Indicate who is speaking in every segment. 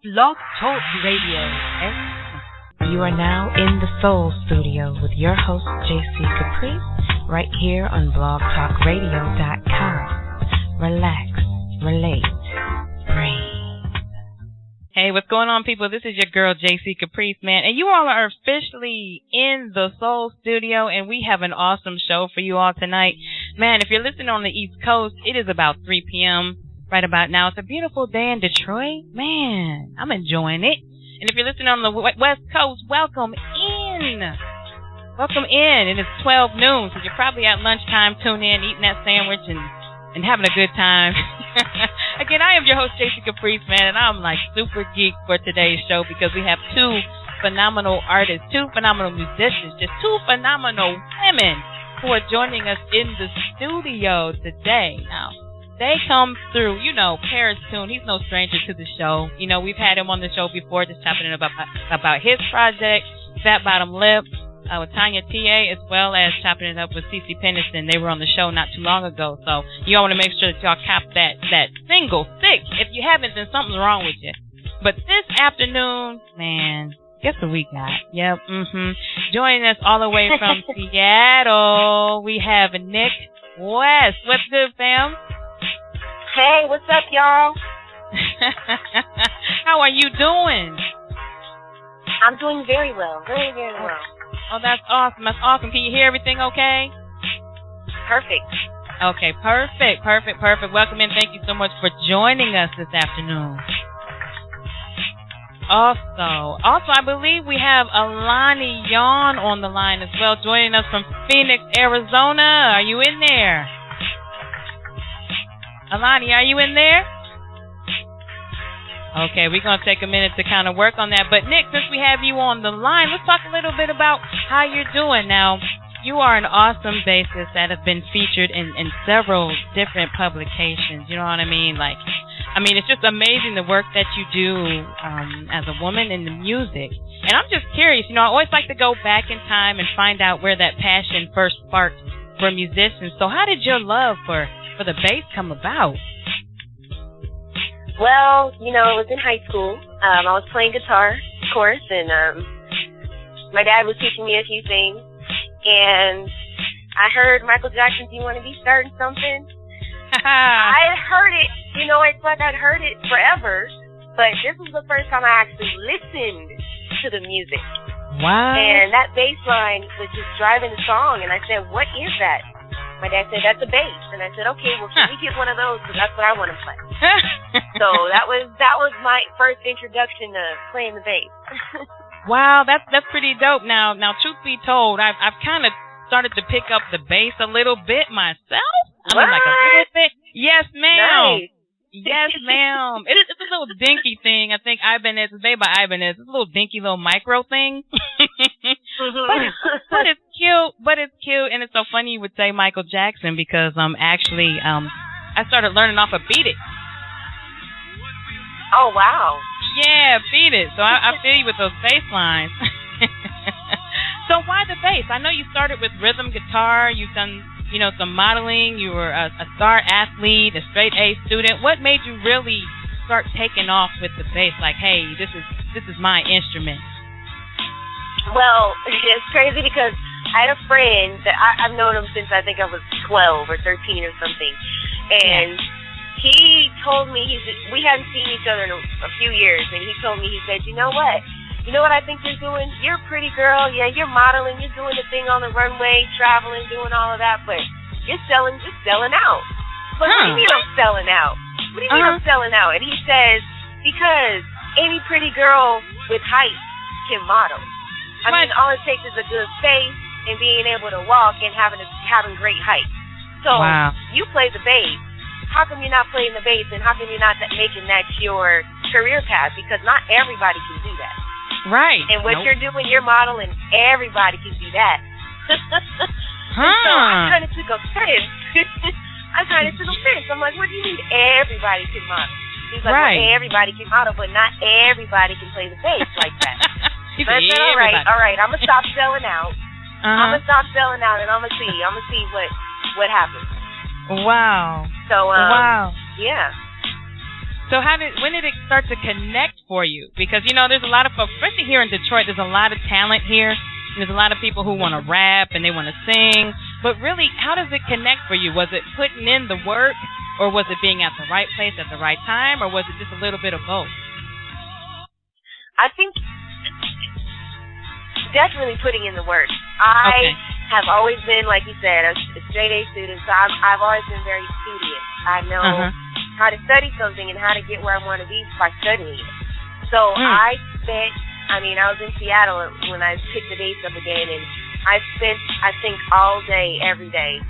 Speaker 1: Blog Talk Radio. You are now in the Soul Studio with your host, JC Caprice, right here on blogtalkradio.com. Relax, relate, breathe. Hey, what's going on, people? This is your girl, JC Caprice, man. And you all are officially in the Soul Studio, and we have an awesome show for you all tonight. Man, if you're listening on the East Coast, it is about 3 p.m. right about now. It's a beautiful day in Detroit. Man, I'm enjoying it. And if you're listening on the West Coast, welcome in. Welcome in. And it's 12 noon, so you're probably at lunchtime tuning in, eating that sandwich, and having a good time. Again, I am your host, JC Caprice, man, and I'm like super geek for today's show because we have two phenomenal artists, two phenomenal musicians, just two phenomenal women who are joining us in the studio today. Now, they come through, you know, Paris TOON. He's no stranger to the show. You know, we've had him on the show before, just chopping it about his project, Fat Bottom Lip, with Tanya T.A., as well as chopping it up with Cece Peniston. They were on the show not too long ago, so you all want to make sure that y'all cap that single thick. If you haven't, then something's wrong with you. But this afternoon, man, guess what we got? Yep, Joining us all the way from Seattle, we have Nik West. What's good, fam?
Speaker 2: Hey, what's up, y'all?
Speaker 1: How are you doing?
Speaker 2: I'm doing very well. Very, very well.
Speaker 1: Oh, that's awesome. That's awesome. Can you hear everything okay?
Speaker 2: Perfect.
Speaker 1: Okay, perfect. Welcome in. Thank you so much for joining us this afternoon. Also, I believe we have ELONI YAWN on the line as well, joining us from Phoenix, Arizona. Are you in there? ELONI, are you in there? Okay, we're going to take a minute to kind of work on that. But, Nik, since we have you on the line, let's talk a little bit about how you're doing. Now, you are an awesome bassist that has been featured in several different publications. You know what I mean? It's just amazing the work that you do as a woman in the music. And I'm just curious, you know, I always like to go back in time and find out where that passion first sparked for musicians. So how did your love for the bass come about?
Speaker 2: Well, you know, it was in high school. I was playing guitar, of course, and my dad was teaching me a few things. And I heard Michael Jackson's "You Want to Be Starting Something." I had heard it, you know, it's like I'd heard it forever, but this was the first time I actually listened to the music.
Speaker 1: Wow.
Speaker 2: And that bass line was just driving the song, and I said, "What is that?" My dad said, "That's a bass." And I said, "Okay, well, can we get one of those? Because that's what I want to play." So that was my first introduction to playing the bass.
Speaker 1: Wow, that's pretty dope. Now, truth be told, I've kind of started to pick up the bass a little bit myself.
Speaker 2: What?
Speaker 1: Like a little bit. Yes, ma'am.
Speaker 2: Nice.
Speaker 1: Yes, ma'am. It's a little dinky thing. I think Ibanez, it's made by Ibanez. It's a little dinky little micro thing. But it's cute. And it's so funny you would say Michael Jackson because I started learning off of Beat It.
Speaker 2: Oh, wow.
Speaker 1: Yeah, Beat It. So I feel you with those bass lines. So why the bass? I know you started with rhythm guitar. You've done, you know, some modeling. You were a star athlete, a straight A student. What made you really start taking off with the bass? Like, hey, this is my instrument.
Speaker 2: Well, it's crazy because I had a friend that I've known him since I think I was 12 or 13 or something. And he told me, we hadn't seen each other in a few years, and he told me, he said, you know what I think you're doing? You're a pretty girl, yeah, you're modeling, you're doing the thing on the runway, traveling, doing all of that, but you're selling out. But what do you mean I'm selling out? What do you mean I'm selling out? And he says, because any pretty girl with height can model. I mean, all it takes is a good face and being able to walk and having great height. So you play the bass. How come you're not playing the bass, and how come you're not making that your career path? Because not everybody can do that.
Speaker 1: Right.
Speaker 2: And what you're doing, you're modeling, everybody can do that. So I kind of took offense. I'm like, what do you mean everybody can model? He's like, well, everybody can model, but not everybody can play the bass like that. So I said, all right, I'm going to stop selling out. I'm going to stop selling out, and I'm going to see what happens.
Speaker 1: Wow.
Speaker 2: So, yeah.
Speaker 1: So when did it start to connect for you? Because, you know, there's a lot of folks, especially here in Detroit, there's a lot of talent here. There's a lot of people who want to rap and they want to sing. But really, how does it connect for you? Was it putting in the work, or was it being at the right place at the right time, or was it just a little bit of both?
Speaker 2: I think definitely putting in the work. I have always been, like you said, a straight A student, so I've always been very studious. I know how to study something and how to get where I want to be by studying it. So I was in Seattle when I picked the bass up again, and I spent, I think, all day, every day,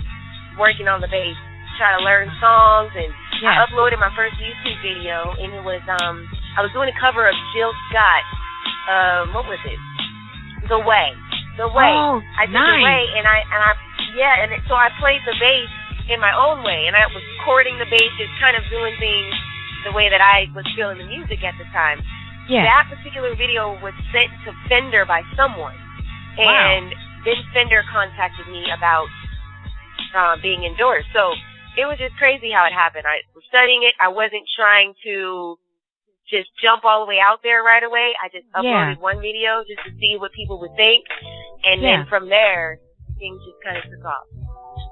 Speaker 2: working on the bass, trying to learn songs, and I uploaded my first YouTube video, and it was, I was doing a cover of Jill Scott, what was it? The Way.
Speaker 1: Oh,
Speaker 2: I did The Way, so I played the bass in my own way, and I was chording the bass, just kind of doing things the way that I was feeling the music at the time. Yeah. That particular video was sent to Fender by someone, and then Fender contacted me about being endorsed. So it was just crazy how it happened. I was studying it. I wasn't trying to just jump all the way out there right away. I just uploaded one video just to see what people would think, and then from there, things just kind of took off.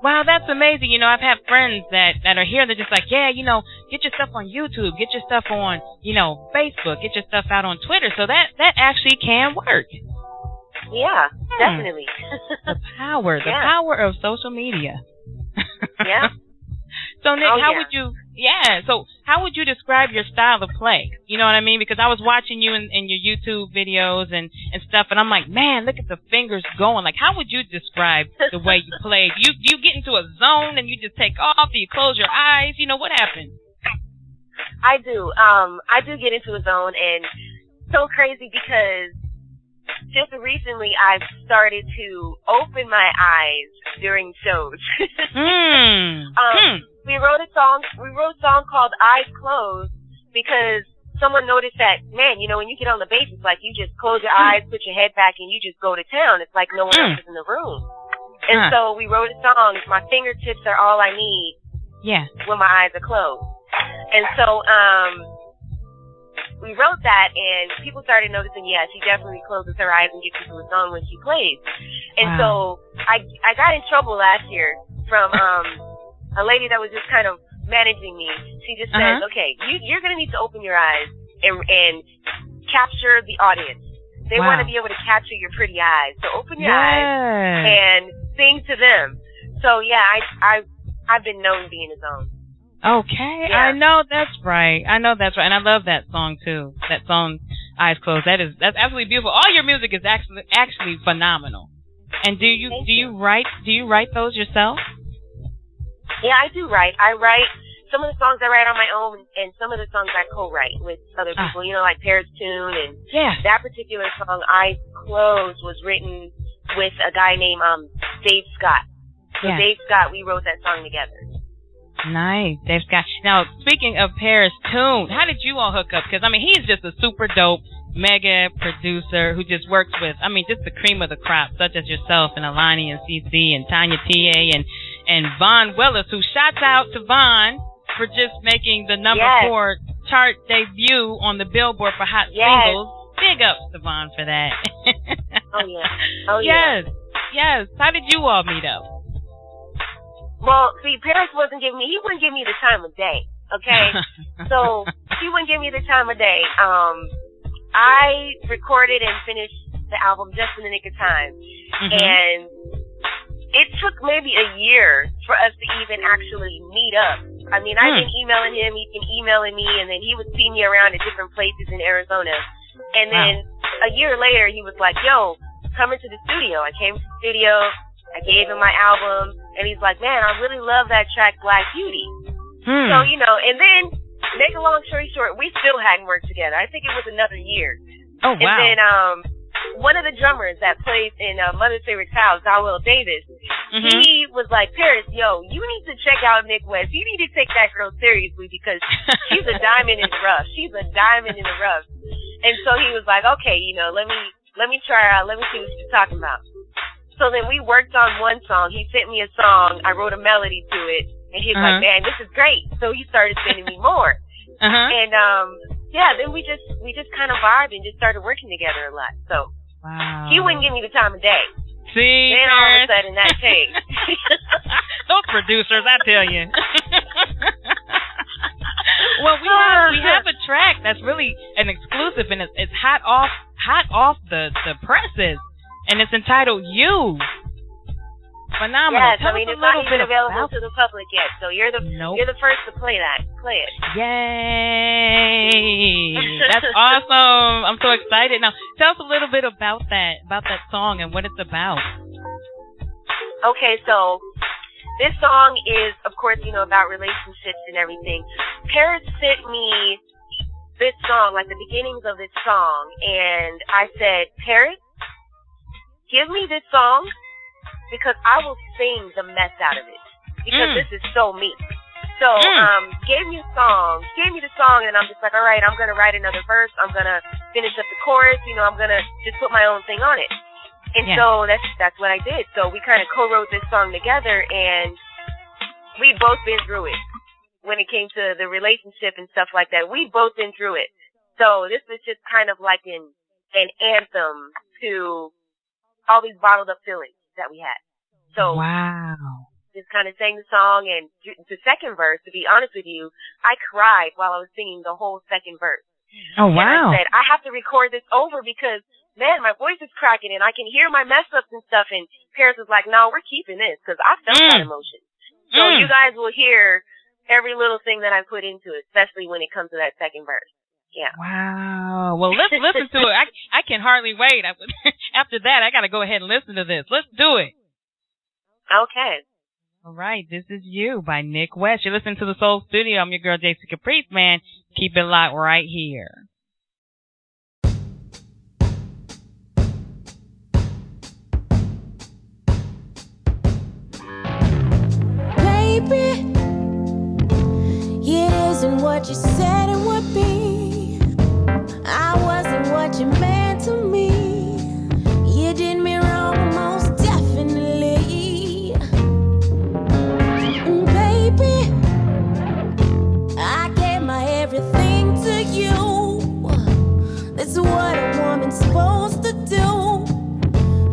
Speaker 1: Wow, that's amazing. You know, I've had friends that are here. They're just like, yeah, you know, get your stuff on YouTube, get your stuff on, you know, Facebook, get your stuff out on Twitter. So that actually can work.
Speaker 2: Yeah, definitely.
Speaker 1: The power of social media.
Speaker 2: Yeah.
Speaker 1: So Nik, how would you describe your style of play? You know what I mean? Because I was watching you in your YouTube videos and stuff, and I'm like, man, look at the fingers going. Like, how would you describe the way you play? Do you get into a zone and you just take off? Do you close your eyes? You know, what happens?
Speaker 2: I do. I do get into a zone, and so crazy because just recently I've started to open my eyes during shows. We wrote a song called Eyes Closed because someone noticed that, man, you know, when you get on the bass, it's like you just close your eyes, put your head back, and you just go to town. It's like no one else is in the room. And so we wrote a song, My Fingertips Are All I Need when my eyes are closed. And so we wrote that, and people started noticing, she definitely closes her eyes and gets into a song when she plays. And so I got in trouble last year from a lady that was just kind of managing me. She just says, okay, you're going to need to open your eyes and capture the audience. They want to be able to capture your pretty eyes. So open your eyes and sing to them. So, I've been known to be in the zone.
Speaker 1: Okay, yeah. I know that's right, and I love that song too. That song, Eyes Closed. That's absolutely beautiful. All your music is actually phenomenal. And do you write those yourself?
Speaker 2: Yeah, I do write. I write some of the songs I write on my own, and some of the songs I co-write with other people. You know, like Paris TOON, and that particular song, Eyes Closed, was written with a guy named Dave Scott. So Dave Scott, we wrote that song together.
Speaker 1: Nice, Dave Scott. Now, speaking of Paris TOON, how did you all hook up? Because, I mean, he's just a super dope mega producer who just works with, I mean, just the cream of the crop, such as yourself and ELONI and CC and Tanya T.A. and Vaughn Willis, who shouts out to Vaughn for just making the number 4 chart debut on the Billboard for Hot Singles. Big ups to Vaughn for that. Yes. How did you all meet up?
Speaker 2: Well, see, Paris he wouldn't give me the time of day, okay? So, he wouldn't give me the time of day. I recorded and finished the album just in the nick of time. And it took maybe a year for us to even actually meet up. I mean, I've been emailing him, he's been emailing me, and then he would see me around at different places in Arizona. And then a year later, he was like, yo, come into the studio. I came to the studio. I gave him my album, and he's like, man, I really love that track, Black Beauty. So, you know, and then, make a long story short, we still hadn't worked together. I think it was another year.
Speaker 1: Oh, wow.
Speaker 2: And then one of the drummers that plays in Mother's Favorite Child, Darwell Davis, he was like, Paris, yo, you need to check out Nik West. You need to take that girl seriously because she's a diamond in the rough. She's a diamond in the rough. And so he was like, okay, you know, let me try her out. Let me see what she's talking about. So then we worked on one song. He sent me a song. I wrote a melody to it. And he was like, man, this is great. So he started sending me more. And then we just kind of vibed and just started working together a lot. So he wouldn't give me the time of day.
Speaker 1: See,
Speaker 2: then all of a sudden that changed.
Speaker 1: Those producers, I tell you. Well, we have a track that's really an exclusive, and it's hot off the presses, and it's entitled "You." Phenomenal.
Speaker 2: Yes, I mean it's not even available to the public yet, so you're the first to play it.
Speaker 1: Yay! That's awesome. I'm so excited. Now, tell us a little bit about that song and what it's about.
Speaker 2: Okay, so this song is, of course, about relationships and everything. Paris sent me this song, like the beginnings of this song, and I said, Paris, give me this song because I will sing the mess out of it because this is so me. So gave me the song, and I'm just like, all right, I'm going to write another verse. I'm going to finish up the chorus. I'm going to just put my own thing on it. And so that's what I did. So we kind of co-wrote this song together, and we'd both been through it. When it came to the relationship and stuff like that, we'd both been through it. So this was just kind of like an anthem to all these bottled up feelings that we had. So just kind of sang the song, and the second verse, to be honest with you, I cried while I was singing the whole second verse.
Speaker 1: Oh, wow.
Speaker 2: And I said, I have to record this over because, man, my voice is cracking and I can hear my mess ups and stuff. And Paris was like, no, we're keeping this because I felt that emotion. So you guys will hear every little thing that I put into it, especially when it comes to that second verse. Yeah.
Speaker 1: Wow. Well, let's listen to it. I can hardly wait. After that, I got to go ahead and listen to this. Let's do it.
Speaker 2: Okay.
Speaker 1: All right. This is You by Nik West. You're listening to the Soul Studio. I'm your girl, JC Caprice, man. Keep it locked right here.
Speaker 3: Baby, it isn't what you said it would be. I wasn't what you meant to me. You did me wrong, most definitely. Baby, I gave my everything to you. That's what a woman's supposed to do.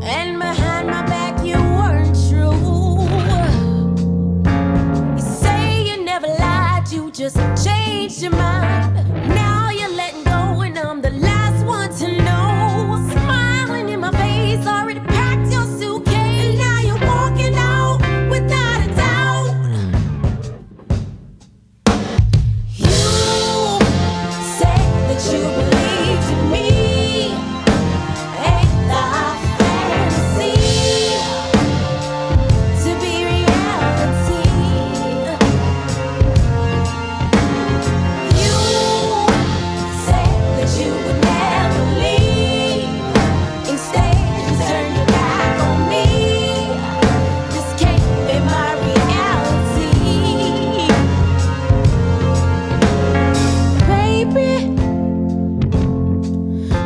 Speaker 3: And behind my back, you weren't true. You say you never lied, you just changed your mind. Now you're letting go, and I'm the last one to know. Smiling in my face, already packed your suitcase, and now you're walking out without a doubt. You said that you believed in me. Ain't that fantasy to be reality? You said that you would never leave. Instead, you turned your back on me. This can't be my reality. Baby,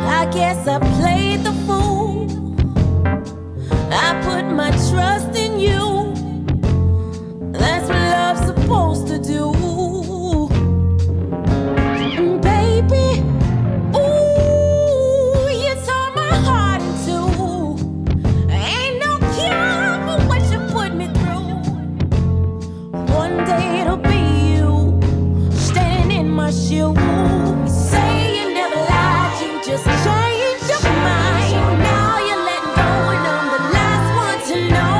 Speaker 3: I guess I played the fool. I put my trust in you. That's what love's supposed to do. Baby, ooh, you tore my heart in two. Ain't no cure for what you put me through. One day it'll be you standing in my shoes. You say you never lied, you just changed your mind. Now you're letting go, and I'm the last one to know.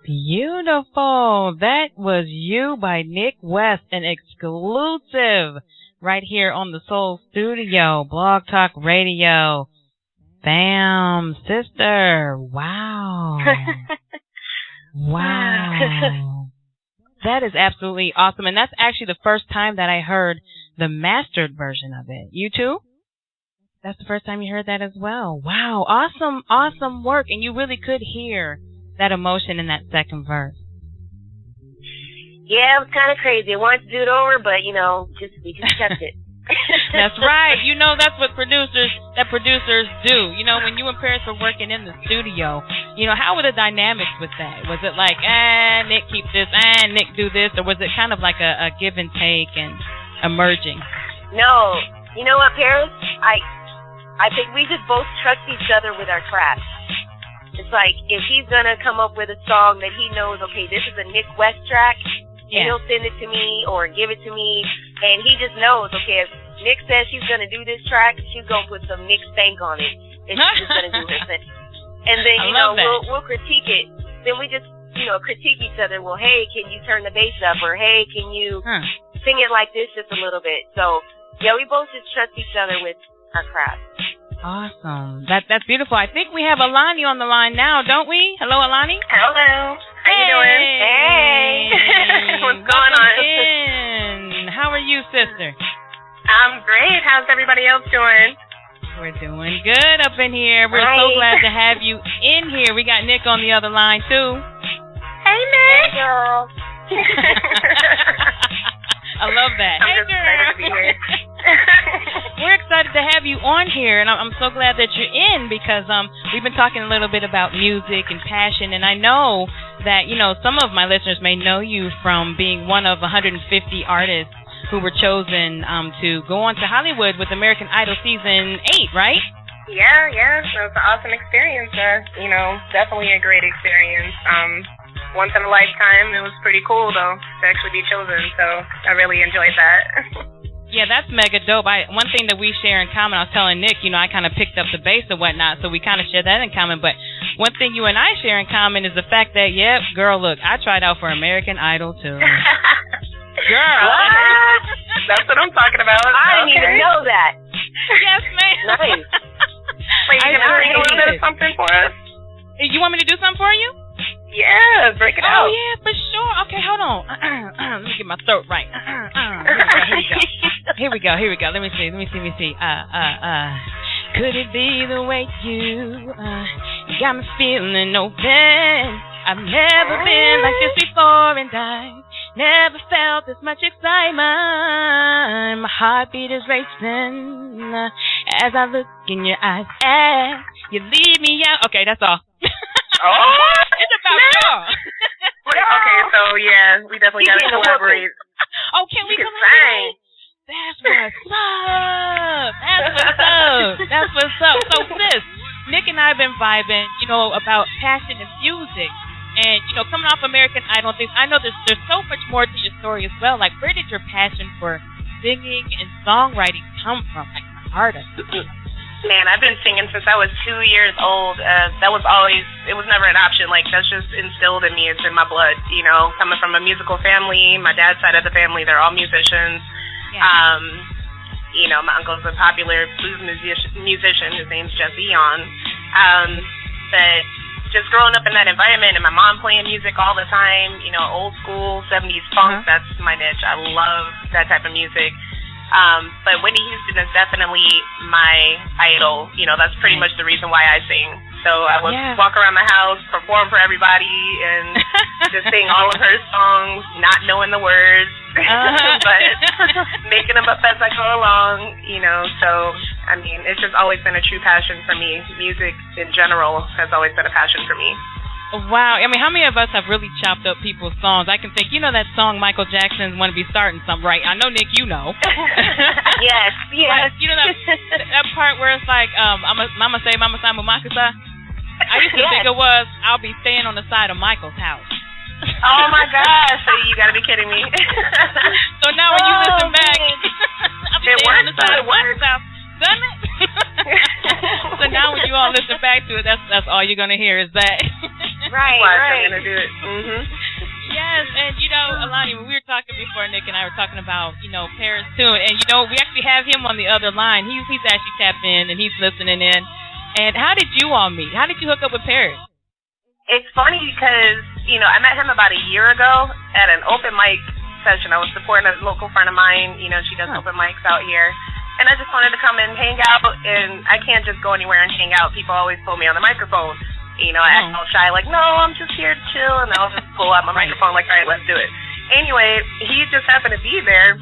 Speaker 1: Beautiful. That was You by Nik West, an exclusive right here on the Soul Studio, Blog Talk Radio. Bam, sister. Wow. Wow. That is absolutely awesome. And that's actually the first time that I heard the mastered version of it. You too? That's the first time you heard that as well. Wow. Awesome, awesome work. And you really could hear that emotion in that second verse.
Speaker 2: Yeah, it was kind of crazy. I wanted to do it over, but, we just kept it.
Speaker 1: That's right. That's what producers do. When you and Paris were working in the studio, how were the dynamics with that? Was it like, Nick keep this, Nick do this, or was it kind of like a give and take and a merging?
Speaker 2: No. You know what, Paris? I think we just both trust each other with our craft. It's like, if he's going to come up with a song that he knows, okay, this is a Nik West track, and he'll send it to me or give it to me, and he just knows, okay, if Nick says she's going to do this track, she's going to put some Nick stank on it, and she's just going to do her thing. And then, we'll critique it. Then we just, critique each other. Well, hey, can you turn the bass up? Or, hey, can you sing it like this just a little bit? So, yeah, we both just trust each other with our craft.
Speaker 1: Awesome. That's beautiful. I think we have ELONI on the line now, don't we? Hello, ELONI?
Speaker 4: Hello. How you doing?
Speaker 2: Hey.
Speaker 4: What's going on?
Speaker 1: How are you, sister?
Speaker 4: I'm great. How's everybody else doing?
Speaker 1: We're doing good up in here. We're so glad to have you in here. We got Nick on the other line, too.
Speaker 4: Hey, Nick.
Speaker 2: Hey, girl.
Speaker 1: I love that.
Speaker 4: I'm just excited to be here.
Speaker 1: We're excited to have you on here, and I'm so glad that you're in because we've been talking a little bit about music and passion, and I know that, some of my listeners may know you from being one of 150 artists who were chosen to go on to Hollywood with American Idol Season 8, right?
Speaker 4: Yeah, it was an awesome experience. Definitely a great experience. Once in a lifetime. It was pretty cool, though, to actually be chosen, so I really enjoyed that.
Speaker 1: Yeah, that's mega dope. One thing that we share in common, I was telling Nick, I kind of picked up the bass and whatnot, so we kind of share that in common. But one thing you and I share in common is the fact that, girl, look, I tried out for American Idol, too. Girl.
Speaker 4: What? That's what I'm talking about.
Speaker 2: I didn't even know that.
Speaker 1: Yes, ma'am.
Speaker 2: Nice.
Speaker 4: Wait, you gonna sing a little bit of something for us?
Speaker 1: You want me to do something for you?
Speaker 4: Yeah, break it out.
Speaker 1: Oh, yeah, for sure. Okay, hold on. Let me get my throat right. Here we go. Let me see. Could it be the way you got me feeling open? I've never been like this before, and I never felt this much excitement. My heartbeat is racing as I look in your eyes. As you leave me out. Okay, that's all.
Speaker 4: Oh,
Speaker 1: it's about y'all.
Speaker 4: Okay, so yeah, we definitely got to collaborate.
Speaker 1: Oh, can we
Speaker 4: sing?
Speaker 1: collaborate? That's what's up. That's what's up. So, sis, Nick and I have been vibing, about passion and music. And, coming off American Idol things, I know there's so much more to your story as well. Like, where did your passion for singing and songwriting come from? Like, the heart of it.
Speaker 4: Man, I've been singing since I was 2 years old. That was always, it was never an option. Like, that's just instilled in me. It's in my blood, coming from a musical family. My dad's side of the family, they're all musicians. Yeah. My uncle's a popular blues musician. His name's Jesse Yawn. But just growing up in that environment and my mom playing music all the time, old school 70s funk, that's my niche. I love that type of music. But Whitney Houston is definitely my idol. That's pretty much the reason why I sing. So I would walk around the house, perform for everybody, and just sing all of her songs, not knowing the words, but making them up as I go along, So, I mean, it's just always been a true passion for me. Music in general has always been a passion for me.
Speaker 1: Wow. I mean, how many of us have really chopped up people's songs? I can think, that song Michael Jackson's Want to Be Starting Something, right? I know, Nick, you know.
Speaker 2: Yes.
Speaker 1: Like, that part where it's like, Mama say, Mama say, Mamakasa. I used to think it was, I'll be staying on the side of Michael's house.
Speaker 4: Oh, my gosh. So you got to be kidding me.
Speaker 1: So now when you listen back, I'll be staying on the side of Michael's house. Doesn't it? So now when you all listen back to it, that's all you're going to hear is that.
Speaker 2: Right.
Speaker 4: I'm gonna do it.
Speaker 1: Yes, and Eloni, when we were talking before, Nick and I were talking about, Paris TOON, and we actually have him on the other line. He's actually tapped in and he's listening in. And how did you all meet? How did you hook up with Paris?
Speaker 4: It's funny because, I met him about a year ago at an open mic session. I was supporting a local friend of mine. She does open mics out here. And I just wanted to come and hang out, and I can't just go anywhere and hang out. People always pull me on the microphone. I act all shy, like, no, I'm just here to chill, and I'll just pull out my microphone like, all right, let's do it. Anyway, he just happened to be there,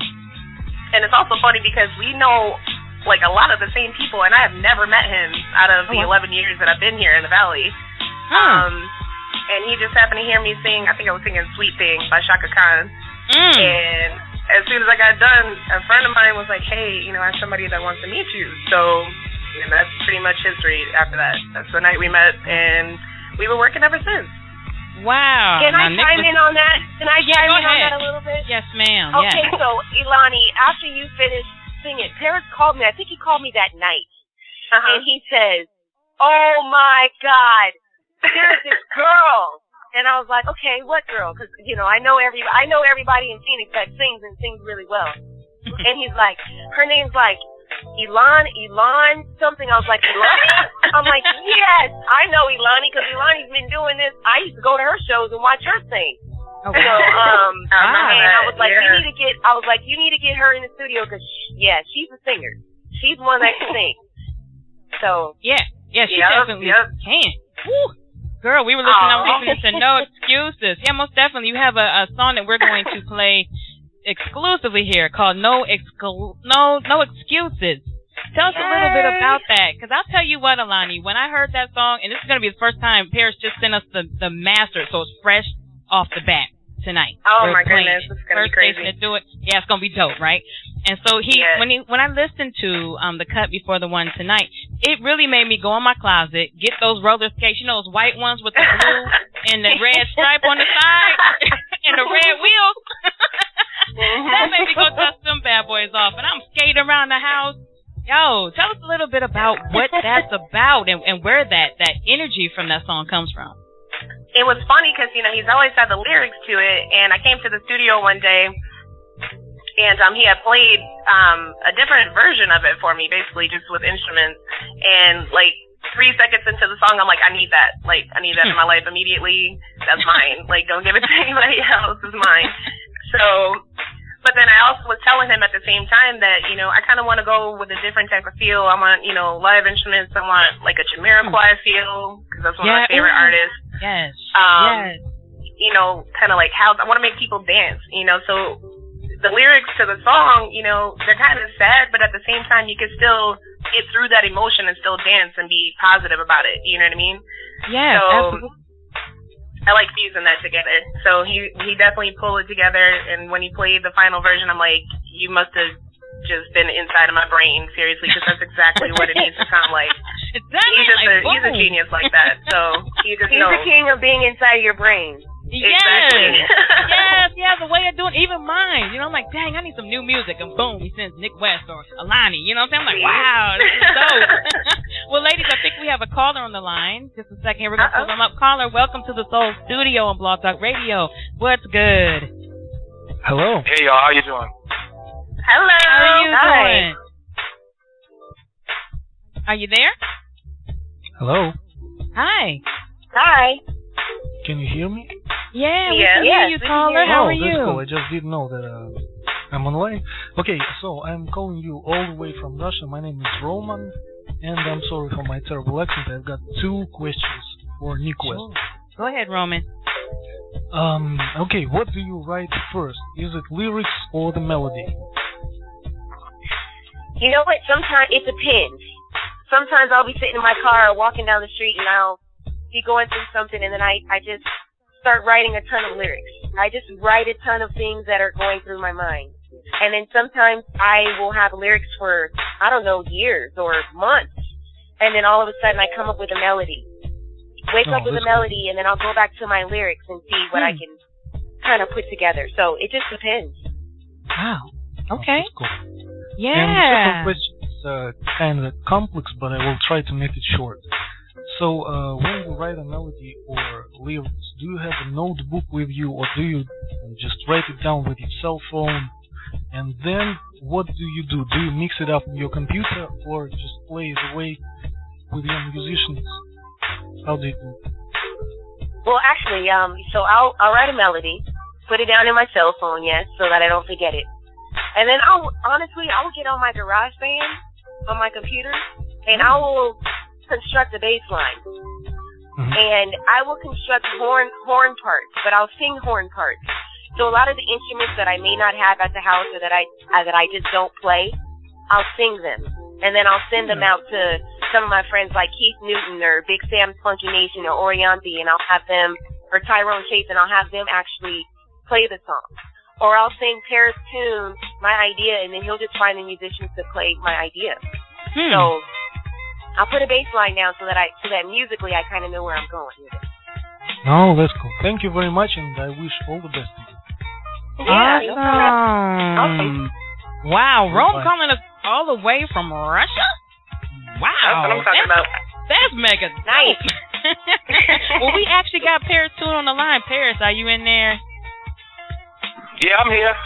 Speaker 4: and it's also funny because we know, like, a lot of the same people, and I have never met him out of the 11 years that I've been here in the Valley. And he just happened to hear me sing, I think I was singing Sweet Thing by Shaka Khan. And as soon as I got done, a friend of mine was like, hey, I have somebody that wants to meet you. So, and that's pretty much history after that. That's the night we met, and we were working ever since.
Speaker 1: Wow.
Speaker 2: Can I chime in on that? Can I chime in on that a little bit?
Speaker 1: Yes, ma'am.
Speaker 2: Okay, so, Eloni, after you finished singing, Paris called me. I think he called me that night. And he says, oh, my God, there's this girl. And I was like, okay, what girl? Because, I know everybody in Phoenix that sings and sings really well. And he's like, her name's like Elon something. I was like, Eloni? I'm like, yes, I know Eloni because Eloni's been doing this. I used to go to her shows and watch her sing.
Speaker 1: Oh, wow.
Speaker 2: So, and I was like, you need to get her in the studio because, she's a singer. She's one that can sing. So.
Speaker 1: Yeah, she definitely can. Woo. Girl, we were listening to No Excuses. Yeah, most definitely. You have a song that we're going to play exclusively here called No Excuses. Tell us a little bit about that, because I'll tell you what, Eloni, when I heard that song, and this is going to be the first time Paris just sent us the master, so it's fresh off the bat tonight.
Speaker 4: Oh my goodness, it's going to be crazy.
Speaker 1: First station to do it. Yeah, it's going to be dope, right? And so when I listened to the cut before the one tonight, it really made me go in my closet, get those roller skates, those white ones with the blue and the red stripe on the side and the red wheels. That made me go dust them bad boys off, and I'm skating around the house. Yo, tell us a little bit about what that's about and where that energy from that song comes from.
Speaker 4: It was funny because, he's always had the lyrics to it, and I came to the studio one day, and he had played a different version of it for me, basically just with instruments, and, 3 seconds into the song, I'm like, I need that. I need that in my life immediately. That's mine. Don't give it to anybody else. It's mine. So, but then I also was telling him at the same time that, I kind of want to go with a different type of feel. I want, live instruments. I want, a Jamiroquai feel, because that's one of my favorite artists.
Speaker 1: Yes.
Speaker 4: Kind of like how I want to make people dance, so the lyrics to the song, they're kind of sad, but at the same time, you can still get through that emotion and still dance and be positive about it. You know what I mean?
Speaker 1: Yeah,
Speaker 4: so,
Speaker 1: absolutely.
Speaker 4: I like fusing that together. So he definitely pulled it together, and when he played the final version, I'm like, you must have just been inside of my brain, seriously, because that's exactly what it needs to sound like. He's a genius like that. So he's
Speaker 2: the king of being inside your brain.
Speaker 4: Exactly.
Speaker 1: Yes, he has a way of doing even mine. I'm like, dang, I need some new music. And boom, he sends Nik West or Eloni. You know what I'm saying? I'm like, wow, this is dope. Well, ladies, I think we have a caller on the line. Just a second here. We're going to pull them up. Caller, welcome to the Soul Studio on Blog Talk Radio. What's good?
Speaker 5: Hello. Hey, y'all. How you doing?
Speaker 4: Hello.
Speaker 1: How are you doing? Are you there?
Speaker 5: Hello.
Speaker 1: Hi.
Speaker 2: Hi.
Speaker 5: Can you hear me?
Speaker 1: Yeah, we can hear you, caller. How are you?
Speaker 5: That's cool. I just didn't know that I'm on the line. Okay, so I'm calling you all the way from Russia. My name is Roman, and I'm sorry for my terrible accent. I've got 2 questions for Nik West.
Speaker 1: Sure. Go ahead, Roman.
Speaker 5: Okay, what do you write first? Is it lyrics or the melody?
Speaker 2: You know what? Sometimes it depends. Sometimes I'll be sitting in my car or walking down the street, and I'll be going through something, and then I just start writing a ton of lyrics. I just write a ton of things that are going through my mind. And then sometimes I will have lyrics for, I don't know, years or months. And then all of a sudden I come up with a melody. Wake up with a melody, and then I'll go back to my lyrics and see what I can kind of put together. So it just depends.
Speaker 1: Wow. Okay.
Speaker 5: Oh, that's cool.
Speaker 1: Yeah.
Speaker 5: And the second question is kind of complex, but I will try to make it short. So, when you write a melody or lyrics, do you have a notebook with you, or do you just write it down with your cell phone? And then, what do you do? Do you mix it up on your computer, or just play it away with your musicians? How do you do it?
Speaker 2: Well, actually, so I'll write a melody, put it down in my cell phone, yes, so that I don't forget it. And then I will get on my GarageBand on my computer, and I will construct a bass line. And I will construct horn parts, but I'll sing horn parts. So a lot of the instruments that I may not have at the house or that I just don't play, I'll sing them. And then I'll send them out to some of my friends like Keith Newton or Big Sam's Funky Nation or Orianthi, and I'll have them, or Tyrone Chase, and I'll have them actually play the song. Or I'll sing Paris' tune, my idea, and then he'll just find the musicians to play my idea. So I'll put a bass line down so that musically I kind of know where I'm going with it.
Speaker 5: Oh, that's cool. Thank you very much, and I wish all the best to you.
Speaker 2: Yeah,
Speaker 1: awesome. Wow, Rome calling us all the way from Russia? Wow.
Speaker 4: That's what I'm talking about.
Speaker 1: That's mega nice. Well, we actually got Paris Toon on the line. Paris, are you in there?
Speaker 6: Yeah, I'm here.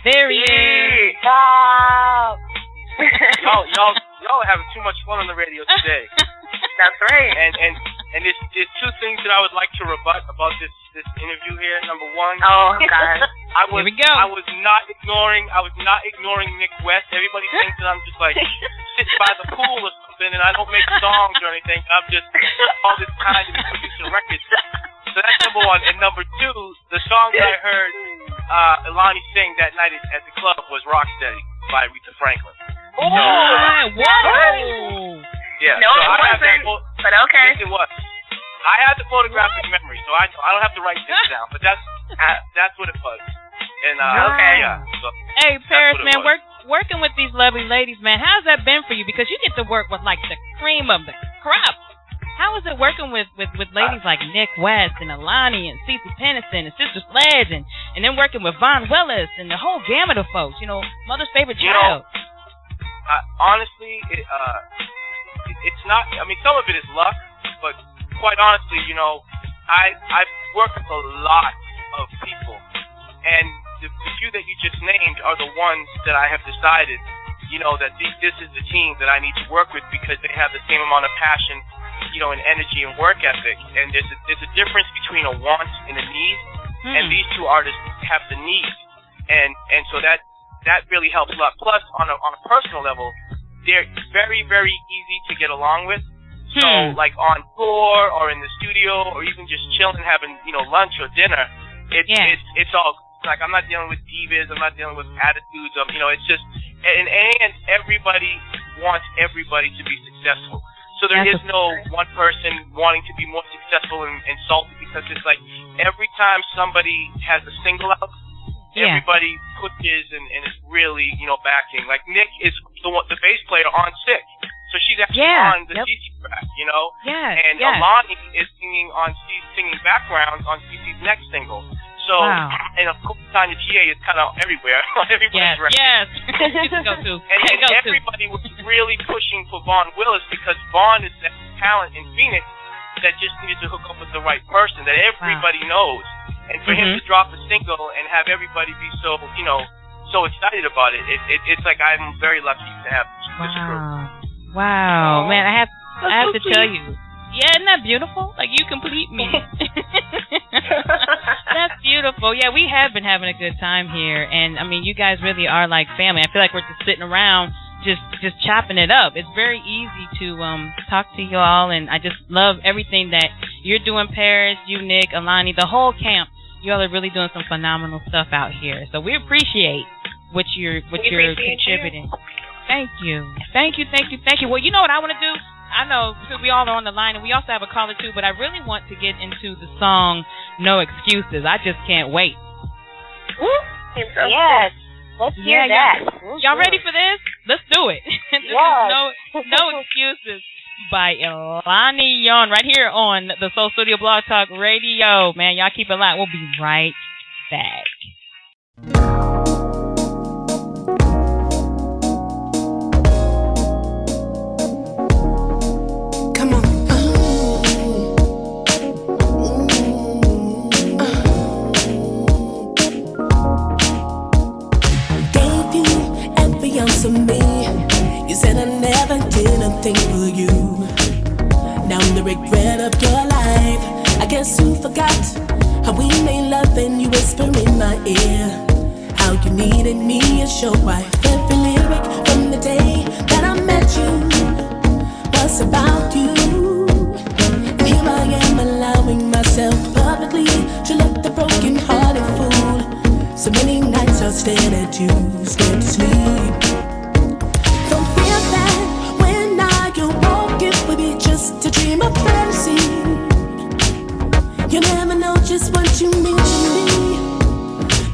Speaker 1: There he is.
Speaker 2: Oh.
Speaker 6: Y'all are having too much fun on the radio today.
Speaker 4: That's right.
Speaker 6: And there's two things that I would like to rebut about this interview here. Number one.
Speaker 4: Oh God.
Speaker 1: Here we go.
Speaker 6: I was not ignoring Nik West. Everybody thinks that I'm just like sitting by the pool or something, and I don't make songs or anything. I'm just all this time to be producing records. So that's number one. And number two, the song that I heard Eloni sing that night at the club was Rocksteady by Aretha Franklin.
Speaker 1: Oh, whoa!
Speaker 6: Yeah.
Speaker 4: No,
Speaker 6: so
Speaker 4: it wasn't. But okay.
Speaker 6: Yes, it was. I had the photographic memory, so I don't have to write things down. But that's what it was. And
Speaker 1: okay.
Speaker 6: Yeah. So
Speaker 1: hey, Paris, man, working with these lovely ladies, man, how's that been for you? Because you get to work with like the cream of the crop. How is it working with ladies like Nik West and Eloni and Cece Peniston and Sister Sledge and then working with Von Willis and the whole gamut of folks? You know, mother's favorite child.
Speaker 6: Honestly, it's not. I mean, some of it is luck, but quite honestly, you know, I've worked with a lot of people, and the few that you just named are the ones that I have decided, you know, that this is the team that I need to work with because they have the same amount of passion, you know, and energy and work ethic. And there's a difference between a want and a need, and these two artists have the need, and so that really helps a lot. Plus, on a personal level, they're very, very easy to get along with. So, like on tour or in the studio or even just chilling, having, you know, lunch or dinner, it's all like I'm not dealing with divas, I'm not dealing with attitudes. You know, it's just and everybody wants everybody to be successful. So there is no one person wanting to be more successful and salty, because it's like every time somebody has a single out, everybody pushes and is really, you know, backing. Like Nick is the bass player on Sick. So she's actually on the CC track, you know? And Eloni is singing backgrounds on CC's next single. So, and of course, Tanya G.A. is kind of everywhere on everybody's record. And everybody was really pushing for Von Willis, because Von is that talent in Phoenix that just needs to hook up with the right person that everybody knows. And for him to drop a single and have everybody be so, you know, so excited about it, it's like I'm very lucky to have this crew.
Speaker 1: Wow, man, I have to tell you. Yeah, isn't that beautiful? Like, you complete me. That's beautiful. Yeah, we have been having a good time here, and I mean, you guys really are like family. I feel like we're just sitting around, just chopping it up. It's very easy to talk to y'all, and I just love everything that you're doing, Paris, you, Nick, Eloni, the whole camp. Y'all are really doing some phenomenal stuff out here. So we appreciate what you're contributing. Thank you. Well, you know what I want to do? I know, because we all are on the line, and we also have a caller too, but I really want to get into the song No Excuses. I just can't wait.
Speaker 2: Yes. Let's hear that.
Speaker 1: Y'all ready for this? Let's do it. This is No Excuses by ELONI YAWN right here on the Soul Studio Blog Talk Radio. Man, y'all keep it locked. We'll be right back.
Speaker 3: Come on. love and you whisper in my ear how you needed me. It's show why every lyric from the day that I met you was about you. And here I am allowing myself publicly to let the broken-hearted fool. So many nights I'll stare at you, scared to sleep. Don't fear that when I awoke it would be just a dream of fantasy. You never know just what you mean to me,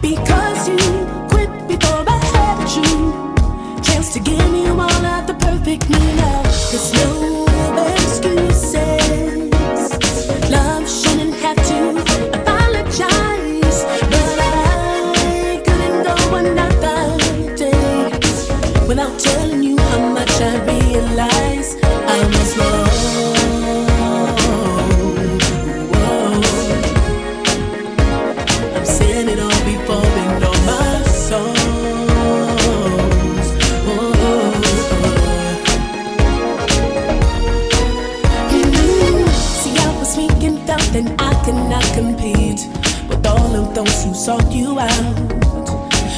Speaker 3: because you quit before I had you. Chance to give you all of the perfect me now. There's no excuses. Love shouldn't have to apologize, but I couldn't go another day without telling you how much I realize I was wrong. Then I cannot compete with all of those who sought you out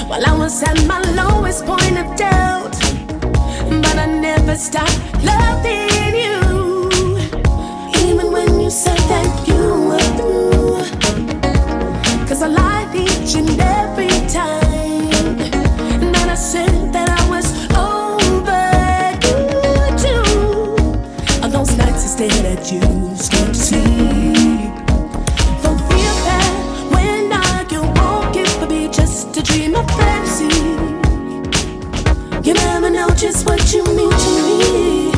Speaker 3: while I was at my lowest point of doubt. But I never stopped loving you, even when you said that you were through. Cause I lied each and every time, and then I said that I was over you too. On those nights I stared at you, scared to sleep. To dream of fantasy. You never know just what you mean to me,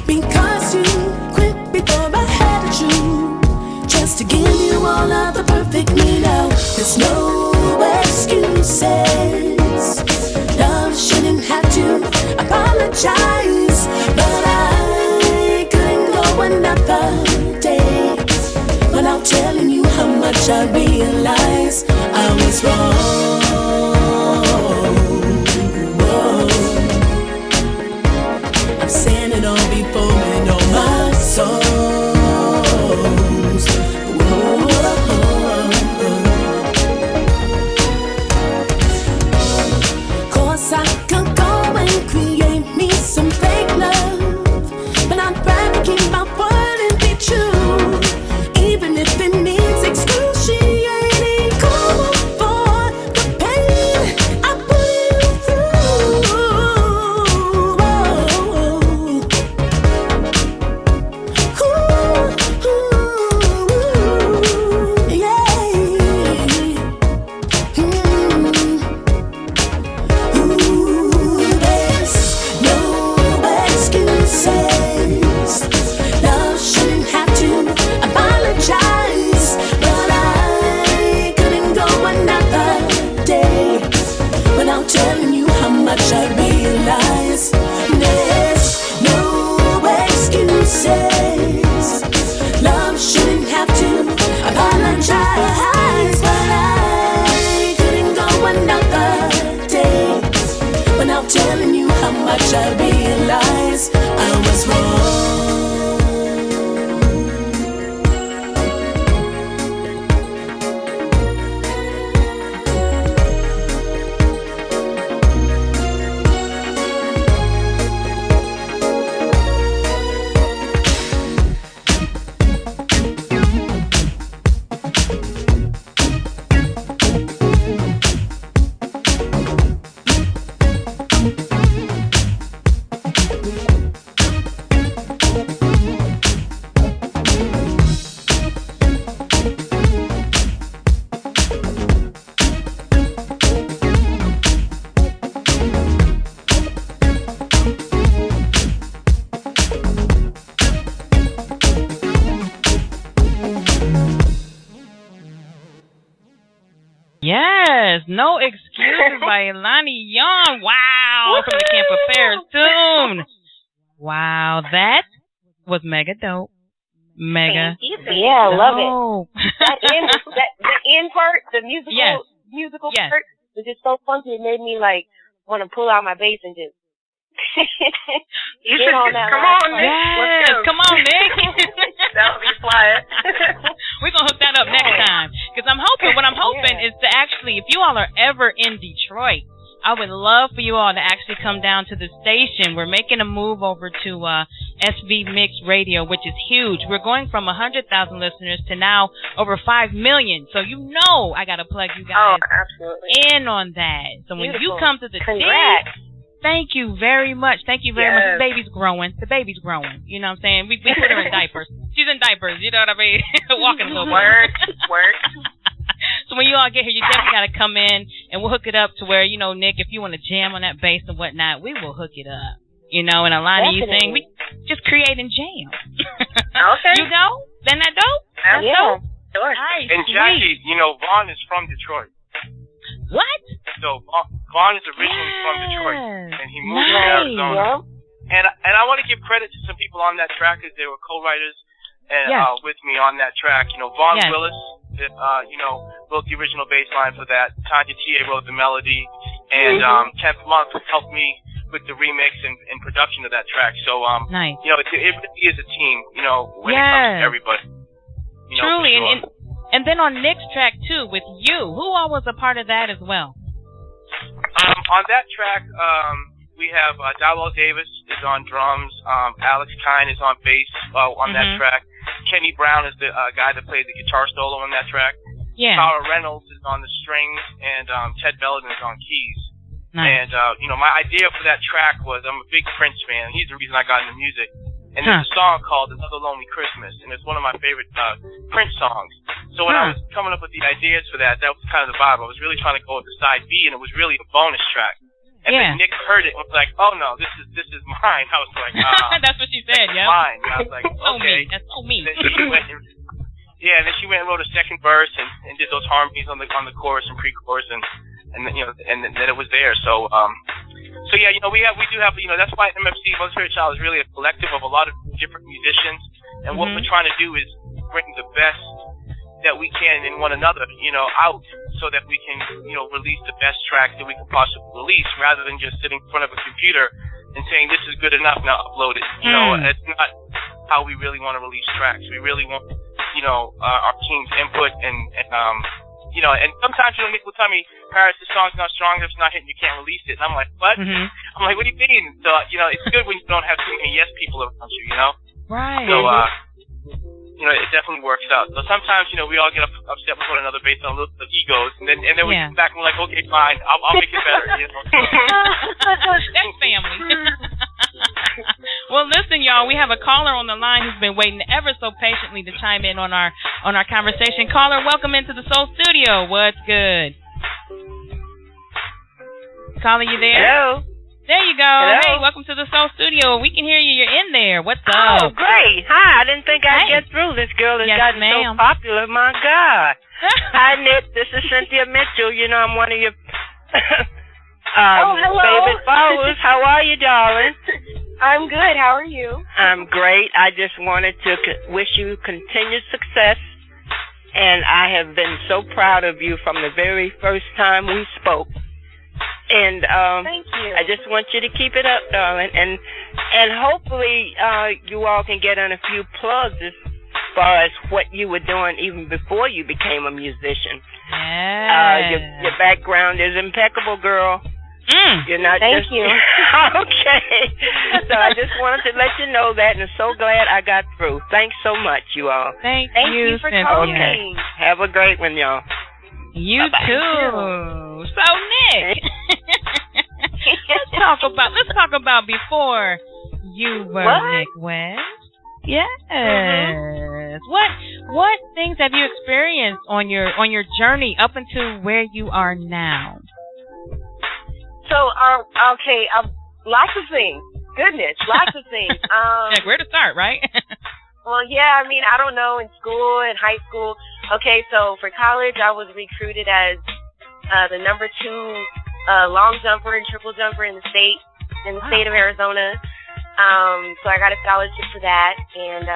Speaker 3: because you quit before I had you. Just to give you all of the perfect me now. There's no excuses. Love shouldn't have to apologize, but I couldn't go another day without telling you how much I realize I was wrong. I've said it all before in all my songs. Course I could go and create me some fake love, but I'd rather keep my word and be true, even if it means excruciating. Come for the pain I put you through. Yeah. There's no excuses. Love shouldn't have to apologize, but I couldn't go another day without telling you how much I realize. There's no excuses. Love shouldn't have to apologize, but I couldn't go another day without telling you how much I realize I was wrong.
Speaker 1: Yes, No Excuses by ELONI YAWN. Wow, from the Camp Affairs TOON. Wow, that was mega dope. Mega.
Speaker 2: Yeah, I love it.
Speaker 1: dope.
Speaker 2: The end part, the musical
Speaker 1: Yes.
Speaker 2: part, was just so funky. It made me like want to pull out my bass and just
Speaker 4: You
Speaker 2: Get
Speaker 4: should
Speaker 2: on that
Speaker 4: come
Speaker 2: last
Speaker 4: on,
Speaker 2: part.
Speaker 4: Nick.
Speaker 1: Yes,
Speaker 4: Let's go.
Speaker 1: come on, Nick.
Speaker 4: That would be fly.
Speaker 1: We're going to hook that up next time. Because what I'm hoping is to actually, if you all are ever in Detroit, I would love for you all to actually come down to the station. We're making a move over to SV Mix Radio, which is huge. We're going from 100,000 listeners to now over 5 million. So you know I got to plug you guys in on that. So when you come to the
Speaker 2: Congrats.
Speaker 1: thank you very much. Thank you very much. The baby's growing. You know what I'm saying? We put her in diapers. She's in diapers. You know what I mean? Walking a little bit.
Speaker 4: Word.
Speaker 1: So when you all get here, you definitely got to come in, and we'll hook it up to where, you know, Nick, if you want to jam on that bass and whatnot, we will hook it up. You know, and Alani, you sing, we just create and jam.
Speaker 4: Okay.
Speaker 1: You know? Isn't that dope?
Speaker 4: That's dope. Sure.
Speaker 1: All right,
Speaker 6: And
Speaker 1: sweet.
Speaker 6: Jackie, you know, Vaughn is from Detroit.
Speaker 1: What?
Speaker 6: So Vaughn is originally from Detroit, and he moved to Arizona. And I want to give credit to some people on that track because they were co-writers and with me on that track. You know, Vaughn Willis, you know, wrote the original bass line for that. Tanya T.A. wrote the melody, and 10th Month helped me with the remix and production of that track. So,
Speaker 1: nice.
Speaker 6: You know, it really is a team. You know, when it comes to everybody. You know,
Speaker 1: truly,
Speaker 6: sure.
Speaker 1: and then on Nick's track too with you, who all was a part of that as well?
Speaker 6: On that track, we have Darrell Davis is on drums. Alex Kine is on bass on that track. Kenny Brown is the guy that played the guitar solo on that track.
Speaker 1: Yeah.
Speaker 6: Tara Reynolds is on the strings, and Ted Belladin is on keys.
Speaker 1: Nice.
Speaker 6: And you know, my idea for that track was I'm a big Prince fan. He's the reason I got into music. And there's a song called Another Lonely Christmas, and it's one of my favorite Prince songs. So when I was coming up with the ideas for that was kind of the vibe. I was really trying to go with the side B, and it was really a bonus track. And then Nick heard it and was like, "Oh no, this is mine." I was like,
Speaker 1: "That's what she said, yeah."
Speaker 6: Mine. And I was like, "Okay."
Speaker 1: That's so me.
Speaker 6: And then she went and wrote a second verse and did those harmonies on the chorus and pre-chorus and then, you know, and then it was there. So yeah, you know, we do have, you know, that's why MFC Most Favorite Child is really a collective of a lot of different musicians, and what we're trying to do is bring the best that we can in one another, you know, out so that we can, you know, release the best track that we can possibly release, rather than just sitting in front of a computer and saying this is good enough, now upload it. You know, it's not how we really want to release tracks. We really want, you know, our team's input and you know, and sometimes, you know, Nick will tell me, Paris, the song's not strong enough, it's not hitting, you can't release it. And I'm like, what? I'm like, what do you mean? So, you know, it's good when you don't have too many yes people around you, you know?
Speaker 1: Right.
Speaker 6: So, you know, it definitely works out. So sometimes, you know, we all get upset with one another based on little egos, and then we come back and we're like, okay, fine, I'll make it better, you know?
Speaker 1: That's family. Well, listen, y'all, we have a caller on the line who's been waiting ever so patiently to chime in on our conversation. Caller, welcome into the Soul Studio. What's good? Caller, you there?
Speaker 7: Hello.
Speaker 1: There you go.
Speaker 7: Hello?
Speaker 1: Hey, welcome to the Soul Studio. We can hear you. You're in there. What's up?
Speaker 7: Oh, great. Hi. I didn't think I'd get through. This girl has gotten so popular. My God. Hi, Nick. This is Cynthia Mitchell. You know, I'm one of your favorite followers. How are you, darling?
Speaker 2: I'm good. How are you?
Speaker 7: I'm great. I just wanted to wish you continued success. And I have been so proud of you from the very first time we spoke. And
Speaker 2: thank you.
Speaker 7: I just want you to keep it up, darling. And hopefully you all can get on a few plugs as far as what you were doing even before you became a musician.
Speaker 1: Yeah.
Speaker 7: Your background is impeccable, girl. You're not
Speaker 2: Thank
Speaker 7: just...
Speaker 2: you.
Speaker 7: Okay. So I just wanted to let you know that, and I'm so glad I got through. Thanks so much, you all.
Speaker 1: Thank
Speaker 2: you for calling.
Speaker 7: Okay. Have a great one, y'all.
Speaker 1: You too. So, Nick, let's talk about before you were Nik West. Yes. What things have you experienced on your journey up until where you are now?
Speaker 2: So, okay, lots of things. Goodness, lots of things.
Speaker 1: Where to start, right?
Speaker 2: Well, yeah, I mean, I don't know, in school, in high school. Okay, so for college, I was recruited as the number 2 long jumper and triple jumper in the state of Arizona. So I got a scholarship for that. And,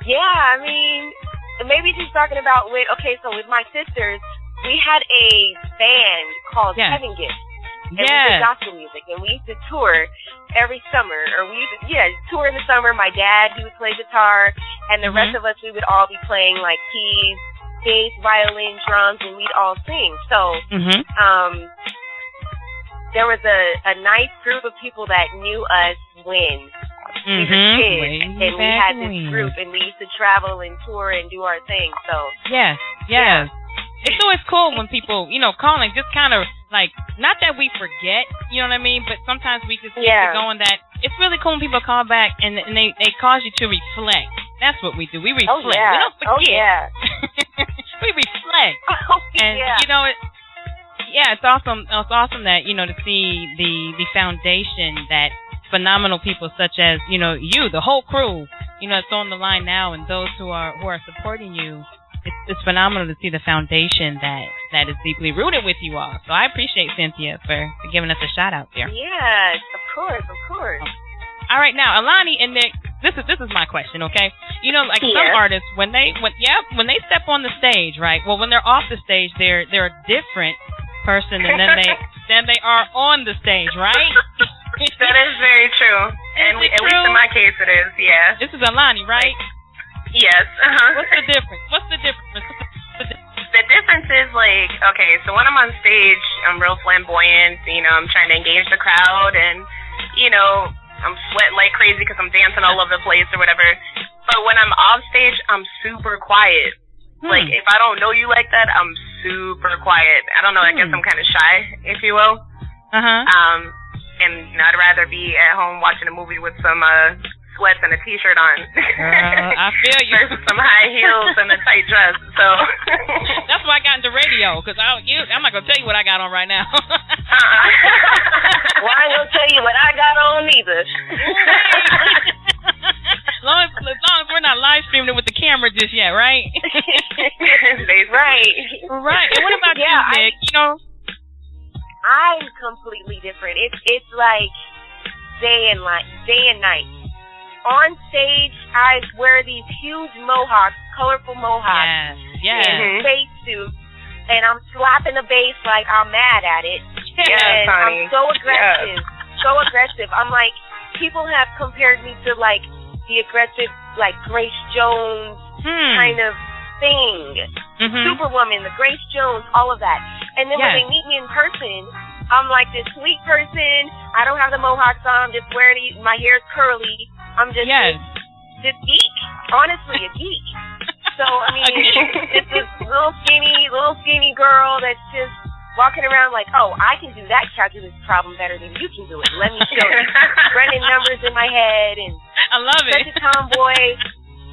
Speaker 2: yeah, I mean, maybe just talking about with my sisters, we had a band called Heaven Gift. And we did gospel music, and we used to tour every summer, or we used to, tour in the summer. My dad, he would play guitar, and the rest of us, we would all be playing like keys, bass, violin, drums, and we'd all sing. So, there was a nice group of people that knew us when we were kids, and we had this group, and we used to travel and tour and do our thing. So,
Speaker 1: yeah. It's always cool when people, call and just kind of like, not that we forget, you know what I mean, but sometimes we just get to going that it's really cool when people call back and they cause you to reflect. That's what we do. We reflect. We don't forget. We reflect. And it's awesome. It's awesome that to see the foundation that phenomenal people such as you, the whole crew, it's on the line now, and those who are supporting you. It's phenomenal to see the foundation that is deeply rooted with you all. So I appreciate Cynthia for giving us a shout out there.
Speaker 2: Yes, of course.
Speaker 1: All right, now ELONI and Nik, this is my question, okay? Like some artists when they step on the stage, right? Well, when they're off the stage, they're a different person and then they are on the stage, right?
Speaker 4: That is very true. And at least in my case it is, yeah.
Speaker 1: This is ELONI, right?
Speaker 4: Yes.
Speaker 1: What's the difference?
Speaker 4: The difference is like, okay, so when I'm on stage, I'm real flamboyant, I'm trying to engage the crowd, and, I'm sweating like crazy because I'm dancing all over the place or whatever. But when I'm off stage, I'm super quiet. Like, if I don't know you like that, I'm super quiet. I don't know, I guess I'm kind of shy, if you will. And I'd rather be at home watching a movie with some sweats and a t-shirt on.
Speaker 1: I feel you.
Speaker 4: Versus some high heels and a tight dress. So
Speaker 1: that's why I got into radio, because I'm not gonna tell you what I got on right now.
Speaker 2: Well, I ain't gonna tell you what I got on either.
Speaker 1: As long as we're not live streaming it with the camera just yet, right?
Speaker 2: Right.
Speaker 1: And what about you, Nik?
Speaker 2: I'm completely different. It's like day and night. On stage, I wear these huge mohawks, colorful mohawks, and space suits, and I'm slapping the bass like I'm mad at it. And I'm so aggressive. I'm like, people have compared me to like the aggressive, like Grace Jones kind of thing. Superwoman, the Grace Jones, all of that. And then when they meet me in person, I'm like this sweet person. I don't have the mohawks on. I'm just wearing my hair's curly. I'm just this geek. Honestly, a geek. So, I mean, it's this little skinny girl that's just walking around like, oh, I can do that calculus problem better than you can do it. Let me show you. Running numbers in my head. And
Speaker 1: I love it.
Speaker 2: Such a tomboy,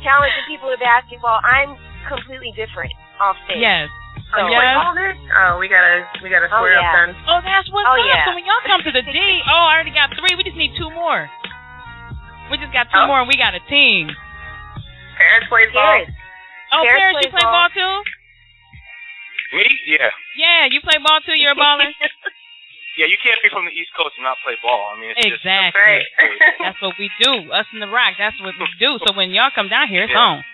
Speaker 2: challenging people with basketball. I'm completely different off stage.
Speaker 1: Yes.
Speaker 2: So,
Speaker 4: oh, we gotta square up then.
Speaker 1: Oh, that's what's up. So when y'all come to the D, I already got 3. We just need 2 more. We just got 2 more, and we got a team.
Speaker 4: Paris plays ball.
Speaker 1: Oh, Paris, you play ball too?
Speaker 6: Me? Yeah.
Speaker 1: Yeah, you play ball too? You're a baller?
Speaker 6: Yeah, you can't be from the East Coast and not play ball. I mean, it's
Speaker 1: exactly. That's what we do. Us in the Rock, that's what we do. So when y'all come down here, it's on.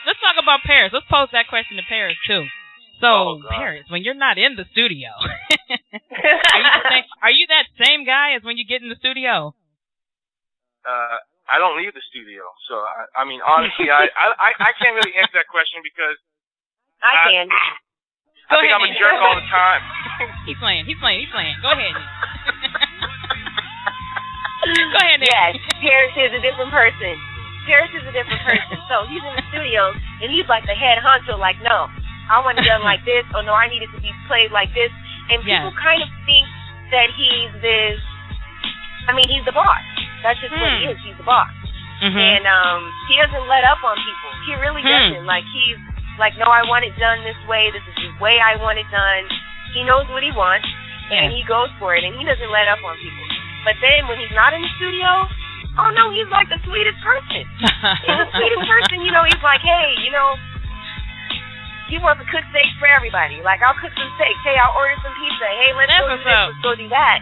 Speaker 1: Let's talk about Paris. Let's pose that question to Paris too. So, Paris, when you're not in the studio, are you that same guy as when you get in the studio?
Speaker 6: I don't leave the studio, so I mean, honestly, I can't really answer that question because
Speaker 2: I can.
Speaker 6: I think I'm a jerk all the time.
Speaker 1: He's playing. Go ahead. Go ahead, Nik.
Speaker 2: Yes, Paris is a different person. So he's in the studio, and he's like the head honcho, like, no, I want it done like this, or no, I need it to be played like this. And people kind of think that he's this, he's the boss. That's just what he is. He's the boss. And he doesn't let up on people. He really doesn't. Like, he's like, no, I want it done this way. This is the way I want it done. He knows what he wants, and he goes for it, and he doesn't let up on people. But then when he's not in the studio, oh, no, he's like the sweetest person. He's the sweetest person. He's like, hey, he wants to cook steaks for everybody. Like, I'll cook some steaks. Hey, I'll order some pizza. Hey, let's go do this. Let's go do that.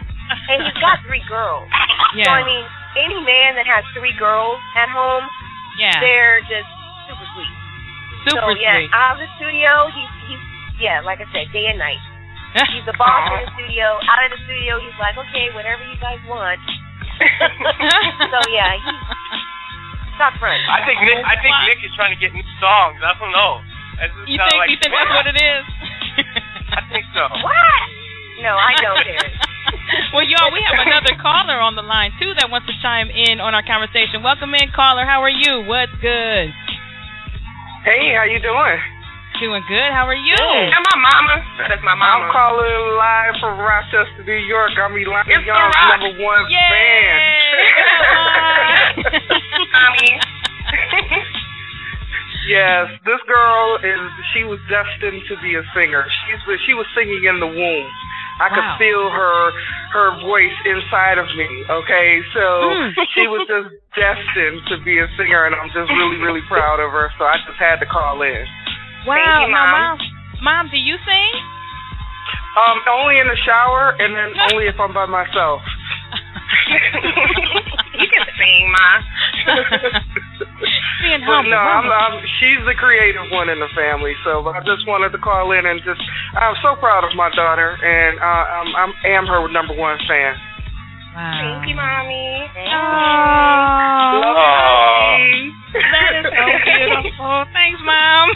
Speaker 2: And he's got 3 girls. So, any man that has 3 girls at home, they're just super sweet.
Speaker 1: Super sweet.
Speaker 2: Out of the studio, he's like I said, day and night. He's the boss in the studio. Out of the studio, he's like, okay, whatever you guys want. So yeah, he's not front.
Speaker 6: I think Nick is trying to get new songs. I don't know.
Speaker 1: You think that's what it is?
Speaker 6: I think so.
Speaker 2: What? No, I don't, Derek.
Speaker 1: Well, y'all, we have another caller on the line, too, that wants to chime in on our conversation. Welcome in, caller. How are you? What's good?
Speaker 8: Hey, how you doing?
Speaker 1: Doing good. How are you?
Speaker 4: And my mama. That's my mama.
Speaker 8: I'm calling live from Rochester, New York. I'm ELONI YAWN's #1
Speaker 1: Yay!
Speaker 8: fan.
Speaker 4: Mommy.
Speaker 8: Yes, this girl she was destined to be a singer. She was singing in the womb. I could feel her voice inside of me, okay? So she was just destined to be a singer, and I'm just really, really proud of her. So I just had to call in.
Speaker 1: Wow.
Speaker 4: Thank you, Mom.
Speaker 1: Mom, do you sing?
Speaker 8: Only in the shower, and then only if I'm by myself.
Speaker 4: You can sing, Ma.
Speaker 1: Being humble.
Speaker 8: No, she's the creative one in the family, so I just wanted to call in and I'm so proud of my daughter, and I am her #1 fan.
Speaker 1: Wow.
Speaker 4: Thank you, Mommy.
Speaker 1: That is so beautiful. Thanks, Mom.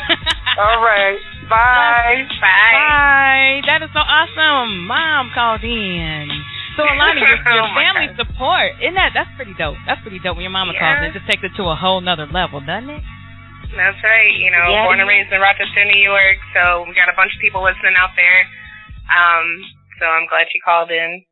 Speaker 8: All right. Bye.
Speaker 1: Bye. That is so awesome. Mom called in. So, ELONI, your family support, that's pretty dope. That's pretty dope when your mama calls in. It just takes it to a whole nother level, doesn't it?
Speaker 4: That's right. You know, born and raised in Rochester, New York, so we got a bunch of people listening out there. So I'm glad she called in.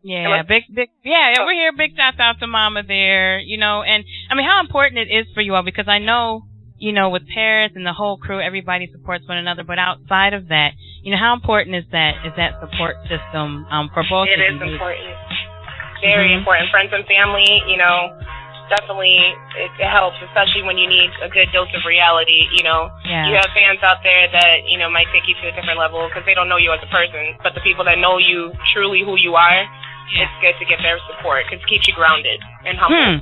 Speaker 1: Yeah, we're here. Big shout out to Mama there, you know, and I mean, how important it is for you all, because I know, you know, with Paris and the whole crew, everybody supports one another, but outside of that, you know, how important is that support system for both of you?
Speaker 4: It is important. Very important. Friends and family, you know, definitely it helps, especially when you need a good dose of reality, you know. Yeah. You have fans out there that, you know, might take you to a different level because they don't know you as a person, but the people that know you truly who you are, it's good to get their support because it keeps you grounded and humble.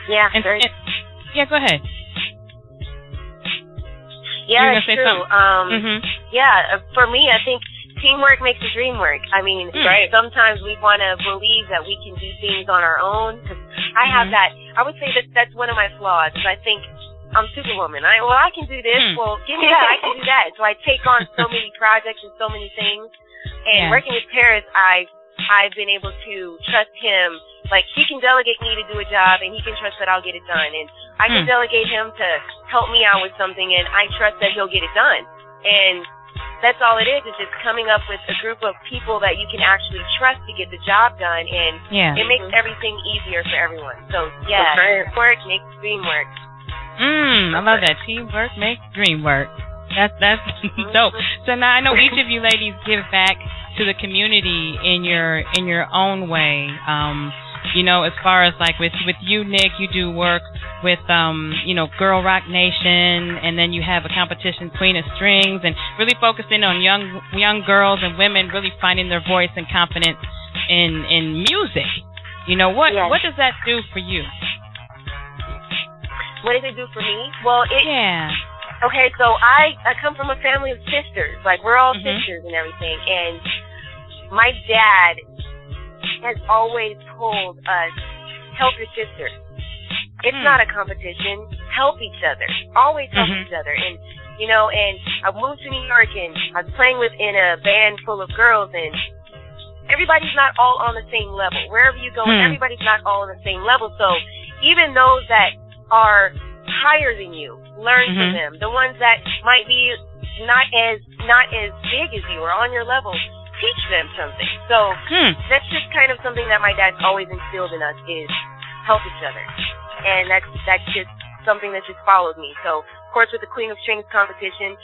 Speaker 2: Yeah,
Speaker 1: yeah, go ahead.
Speaker 2: Yeah, it's true. Yeah, for me, I think teamwork makes the dream work. I mean, sometimes we want to believe that we can do things on our own. Cause I have that. I would say that's one of my flaws. Is I think I'm Superwoman. I can do this. Well, give me that. I can do that. So I take on so many projects and so many things. And working with Paris, I've been able to trust him. Like, he can delegate me to do a job, and he can trust that I'll get it done. And I can delegate him to help me out with something, and I trust that he'll get it done. And that's all it is just coming up with a group of people that you can actually trust to get the job done. And it makes everything easier for everyone. So, teamwork makes dream work.
Speaker 1: I love that. Teamwork makes dream work. That's dope. So now I know each of you ladies give back to the community in your own way. You know, as far as like with you, Nick, you do work with you know, Girl Rock Nation, and then you have a competition, Queen of Strings, and really focusing on young girls and women really finding their voice and confidence in music. You know, what does that do for you?
Speaker 2: What does it do for me? Well, okay, so I come from a family of sisters. Like, we're all sisters and everything. And my dad has always told us, help your sister. It's not a competition. Help each other. Always help each other. And, you know, and I moved to New York, and I was playing in a band full of girls, and everybody's not all on the same level. Wherever you go, everybody's not all on the same level. So even those that are higher than you, learn from them. The ones that might be not as big as you or on your level, teach them something. So that's just kind of something that my dad's always instilled in us, is help each other. And that's just something that just followed me. So, of course, with the Queen of Strings competition,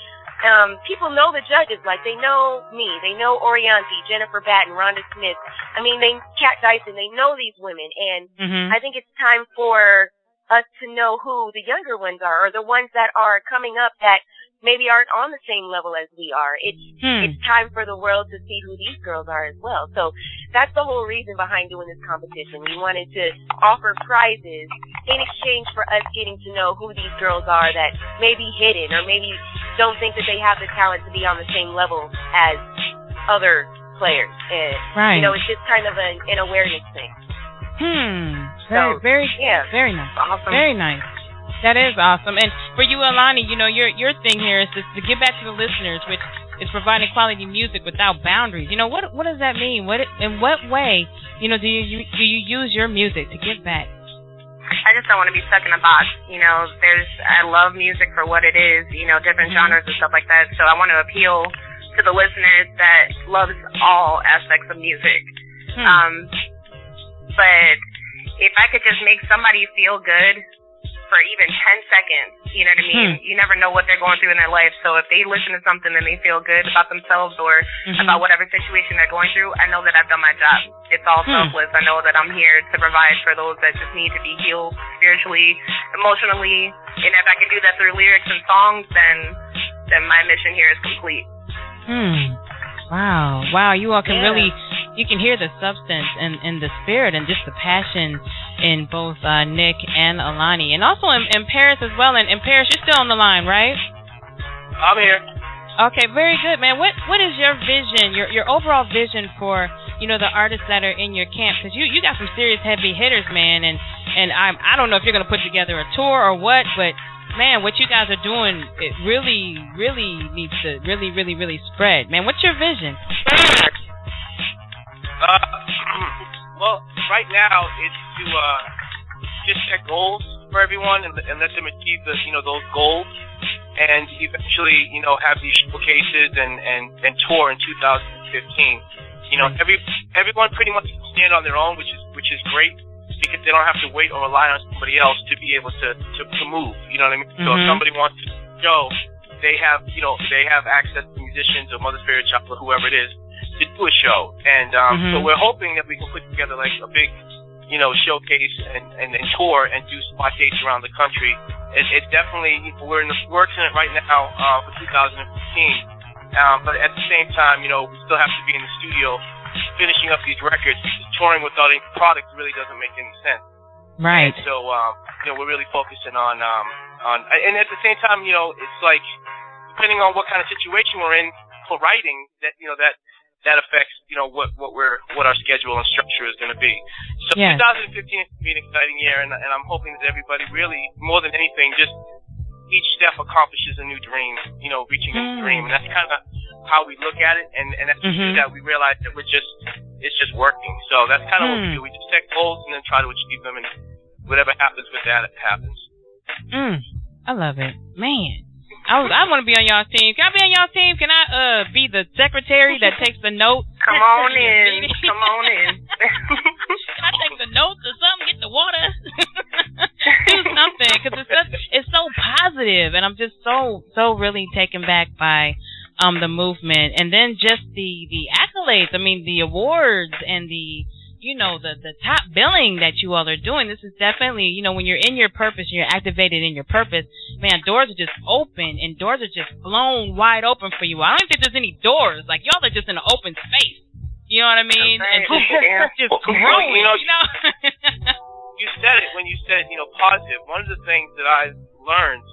Speaker 2: people know the judges. Like, they know me. They know Orianti, Jennifer Batten, Rhonda Smith. I mean, Kat Dyson, they know these women. And I think it's time for us to know who the younger ones are, or the ones that are coming up that maybe aren't on the same level as we are. It's time for the world to see who these girls are as well. So that's the whole reason behind doing this competition. We wanted to offer prizes in exchange for us getting to know who these girls are that may be hidden, or maybe don't think that they have the talent to be on the same level as other players.
Speaker 1: Right.
Speaker 2: You know, it's just kind of an awareness thing.
Speaker 1: Very nice.
Speaker 2: Awesome.
Speaker 1: Very nice. That is awesome. And for you, ELONI, you know, your thing here is to give back to the listeners, which is providing quality music without boundaries. You know, what does that mean? In what way, you know, do you use your music to give back?
Speaker 4: I just don't want to be stuck in a box. You know, I love music for what it is, you know, different genres and stuff like that. So I want to appeal to the listeners that loves all aspects of music. But if I could just make somebody feel good for even 10 seconds, you know what I mean? You never know what they're going through in their life. So if they listen to something and they feel good about themselves or about whatever situation they're going through, I know that I've done my job. It's all selfless. I know that I'm here to provide for those that just need to be healed spiritually, emotionally. And if I can do that through lyrics and songs, then my mission here is complete.
Speaker 1: Wow. You all can really, you can hear the substance and the spirit and just the passion in both Nik and ELONI. And also in Paris as well. And in Paris, you're still on the line, right?
Speaker 6: I'm here.
Speaker 1: Okay, very good, man. What is your vision, your overall vision for, you know, the artists that are in your camp? Because you got some serious heavy hitters, man. And I don't know if you're going to put together a tour or what, but man, what you guys are doing, it really, really needs to really spread. Man, what's your vision?
Speaker 6: Well, right now it's to just set goals for everyone and let them achieve those goals, and eventually, you know, have these showcases and tour in 2015. You know, everyone pretty much stand on their own, which is great, because they don't have to wait or rely on somebody else to be able to move. You know what I mean? So if somebody wants to show, they have access to musicians or Mother Spirit Child or whoever it is to do a show. And so we're hoping that we can put together like a big, you know, showcase and tour and do spot dates around the country. It definitely, we're in the works in it right now for 2015. But at the same time, you know, we still have to be in the studio finishing up these records, because touring without any product really doesn't make any sense.
Speaker 1: Right.
Speaker 6: And so, you know, we're really focusing on, and at the same time, you know, it's like, depending on what kind of situation we're in for writing, that, you know, that affects, you know, what our schedule and structure is going to be. So 2015 is going to be an exciting year, and I'm hoping that everybody really, more than anything, just each step accomplishes a new dream, you know, reaching a new dream. And that's kind of how we look at it. And as we do that, we realize that it's just working. So that's kind of what we do. We just set goals and then try to achieve them, and whatever happens with that, it happens.
Speaker 1: I love it. Man. I want to be on y'all's team. Can I be on y'all's team? Can I be the secretary that takes the notes?
Speaker 4: Come on in. Come on in.
Speaker 1: I take the notes or something, get the water. Do something, because it's so positive, and I'm just so really taken back by the movement, and then just the accolades. I mean, the awards and the, you know, the top billing that you all are doing. This is definitely, you know, when you're in your purpose and you're activated in your purpose, man, doors are just open and doors are just blown wide open for you. I don't think there's any doors. Like, y'all are just in an open space. You know what I mean? And just growing, you know.
Speaker 6: You said it when you said, you know, positive. One of the things that I've learned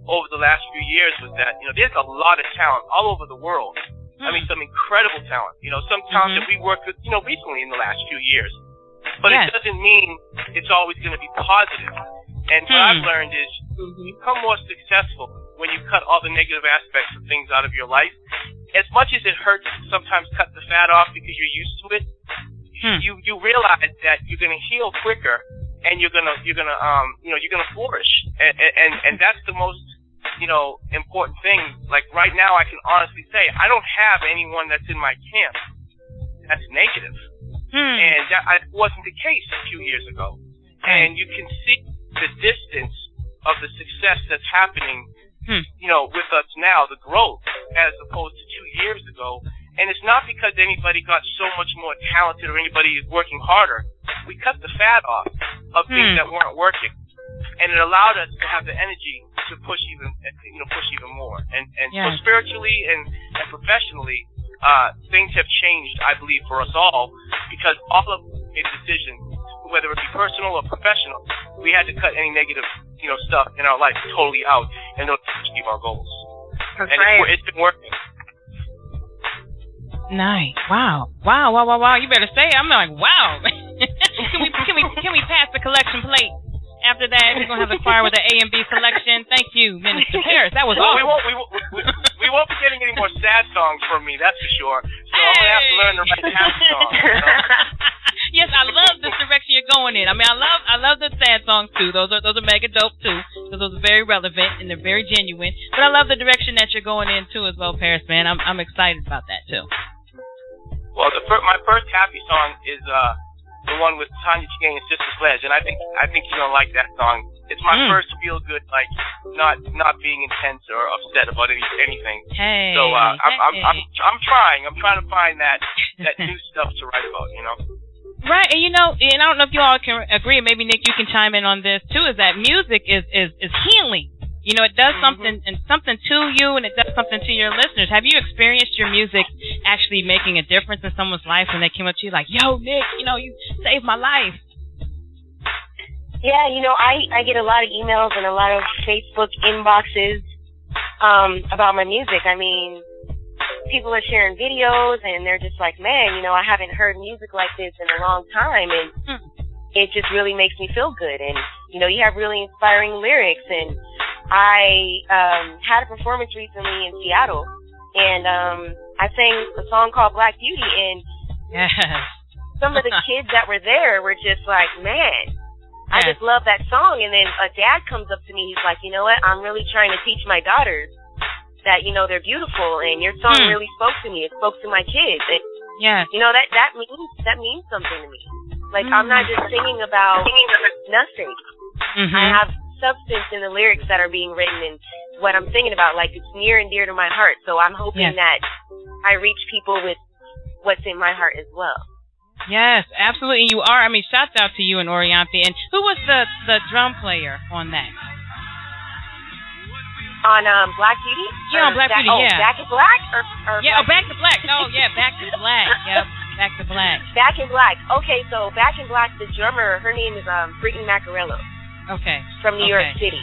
Speaker 6: over the last few years was that, you know, there's a lot of talent all over the world. I mean, some incredible talent. You know, some talent that we worked with, you know, recently in the last few years. But it doesn't mean it's always going to be positive. And what I've learned is you become more successful when you cut all the negative aspects of things out of your life. As much as it hurts to sometimes cut the fat off because you're used to it, you realize that you're going to heal quicker, and you're gonna flourish. And that's the most, you know, important thing. Like right now, I can honestly say I don't have anyone that's in my camp that's negative, and that wasn't the case a few years ago. And you can see the distance of the success that's happening, you know, with us now, the growth, as opposed to 2 years ago. And it's not because anybody got so much more talented or anybody is working harder. We cut the fat off of things that weren't working, and it allowed us to have the energy to push even more. And so spiritually and professionally, things have changed, I believe, for us all, because all of us made a decision, whether it be personal or professional. We had to cut any negative, you know, stuff in our life totally out in order to achieve our goals. And it's been working.
Speaker 1: Nice. Wow. You better say it. I'm like, wow. Can we pass the collection plate? After that, we're gonna have the choir with the A and B selection. Thank you, Minister Harris. That was awesome.
Speaker 6: We won't be getting any more sad songs from me, that's for sure. So I'm gonna have to learn to write happy songs. You know?
Speaker 1: Yes, I love this direction you're going in. I mean, I love the sad songs too. Those are mega dope too. Because those are very relevant and they're very genuine. But I love the direction that you're going in too as well, Paris, man. I'm excited about that too.
Speaker 6: Well, my first happy song is the one with Tanya Chang and Sister Sledge, and I think you're gonna like that song. It's my first feel good, like not being intense or upset about anything.
Speaker 1: Hey.
Speaker 6: So I'm trying to find that new stuff to write about, you know.
Speaker 1: Right, and and I don't know if you all can agree, and maybe Nick, you can chime in on this too. Is that music is healing? You know, it does something to you, and it does something to your listeners. Have you experienced your music actually making a difference in someone's life when they came up to you like, yo, Nick, you saved my life?
Speaker 2: Yeah, I get a lot of emails and a lot of Facebook inboxes about my music. I mean, people are sharing videos, and they're just like, man, I haven't heard music like this in a long time, and it just really makes me feel good. And, you have really inspiring lyrics, and I had a performance recently in Seattle, and I sang a song called Black Beauty, and some of the kids that were there were just like, man, I just love that song. And then a dad comes up to me, he's like, you know what, I'm really trying to teach my daughters that, they're beautiful, and your song really spoke to me. It spoke to my kids. And, that means something to me. Like, I'm not just singing about nothing. I have substance in the lyrics that are being written and what I'm singing about. Like, it's near and dear to my heart. So I'm hoping that I reach people with what's in my heart as well.
Speaker 1: Yes, absolutely. You are. I mean, shouts out to you and Orianthi. And who was the drum player on that?
Speaker 2: On Black Beauty?
Speaker 1: Yeah, on Black Beauty,
Speaker 2: Back in Black?
Speaker 1: Back to Black. No, Back to Black. Yep, Back to Black.
Speaker 2: Back in Black. Okay, so Back in Black, the drummer, her name is Brittany Macarello.
Speaker 1: Okay.
Speaker 2: From New York City.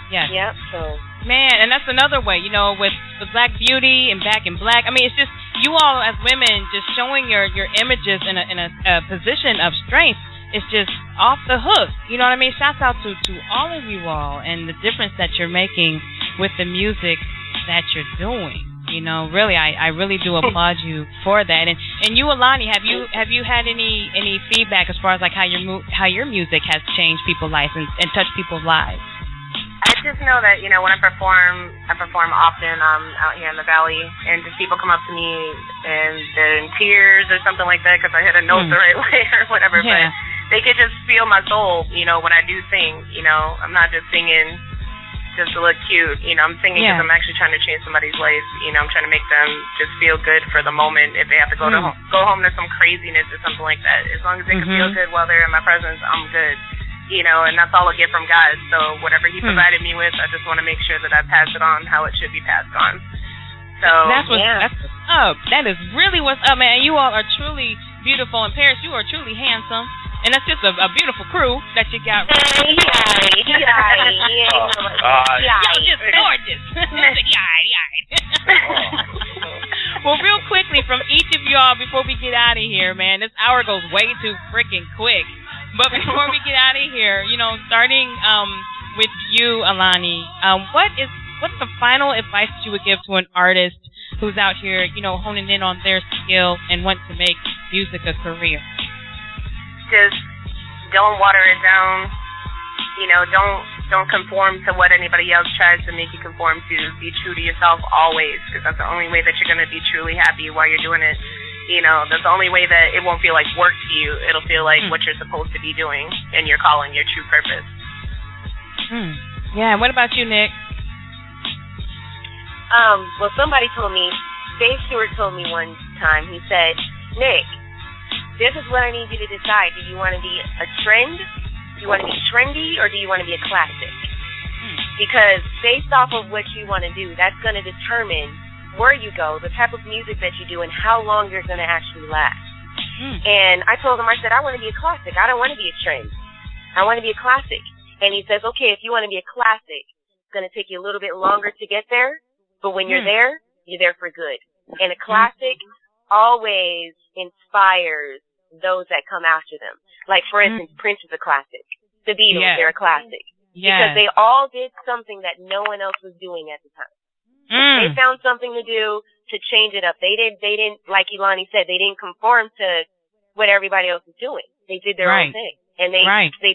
Speaker 1: Yes.
Speaker 2: Yep, so.
Speaker 1: Man, and that's another way, with Black Beauty and Back in Black. I mean, it's just you all as women just showing your images in a position of strength. It's just off the hook. You know what I mean? Shouts out to all of you all and the difference that you're making with the music that you're doing. Really, I really do applaud you for that. And you, ELONI, have you had any feedback as far as like how your music has changed people's lives and touched people's lives?
Speaker 4: I just know that, when I perform often out here in the Valley, and just people come up to me and they're in tears or something like that because I hit a note the right way or whatever.
Speaker 1: Yeah.
Speaker 4: But they could just feel my soul, when I do sing. I'm not just singing just to look cute. I'm singing because I'm actually trying to change somebody's life. I'm trying to make them just feel good for the moment. If they have to go home to some craziness or something like that, as long as they can feel good while they're in my presence, I'm good. And that's all I get from God. So whatever He provided me with, I just want to make sure that I pass it on how it should be passed on. So
Speaker 1: that's what's up. That is really what's up, man. You all are truly beautiful. And Paris, you are truly handsome. And that's just a beautiful crew that you got.
Speaker 2: Y'all
Speaker 1: just gorgeous. Well, real quickly from each of y'all before we get out of here, man. This hour goes way too freaking quick. But before we get out of here, starting with you, ELONI, what's the final advice that you would give to an artist who's out here, honing in on their skill and want to make music a career?
Speaker 4: Just don't water it down. Don't conform to what anybody else tries to make you conform to. Be true to yourself always, because that's the only way that you're going to be truly happy while you're doing it. That's the only way that it won't feel like work to you. It'll feel like what you're supposed to be doing and your calling, your true purpose.
Speaker 1: Yeah, what about you, Nick?
Speaker 2: Well, somebody told me, Dave Stewart told me one time, he said, Nick, this is what I need you to decide. Do you want to be a trend? Do you want to be trendy? Or do you want to be a classic? Because based off of what you want to do, that's going to determine where you go, the type of music that you do, and how long you're going to actually last. And I told him, I said, I want to be a classic. I don't want to be a trend. I want to be a classic. And he says, okay, if you want to be a classic, it's going to take you a little bit longer to get there, But when you're there for good. And a classic always inspires those that come after them. Like, for instance, Prince is a classic. The Beatles, they're a classic. Because they all did something that no one else was doing at the time. They found something to do to change it up. They didn't, like Eloni said, they didn't conform to what everybody else was doing. They did their own thing. And they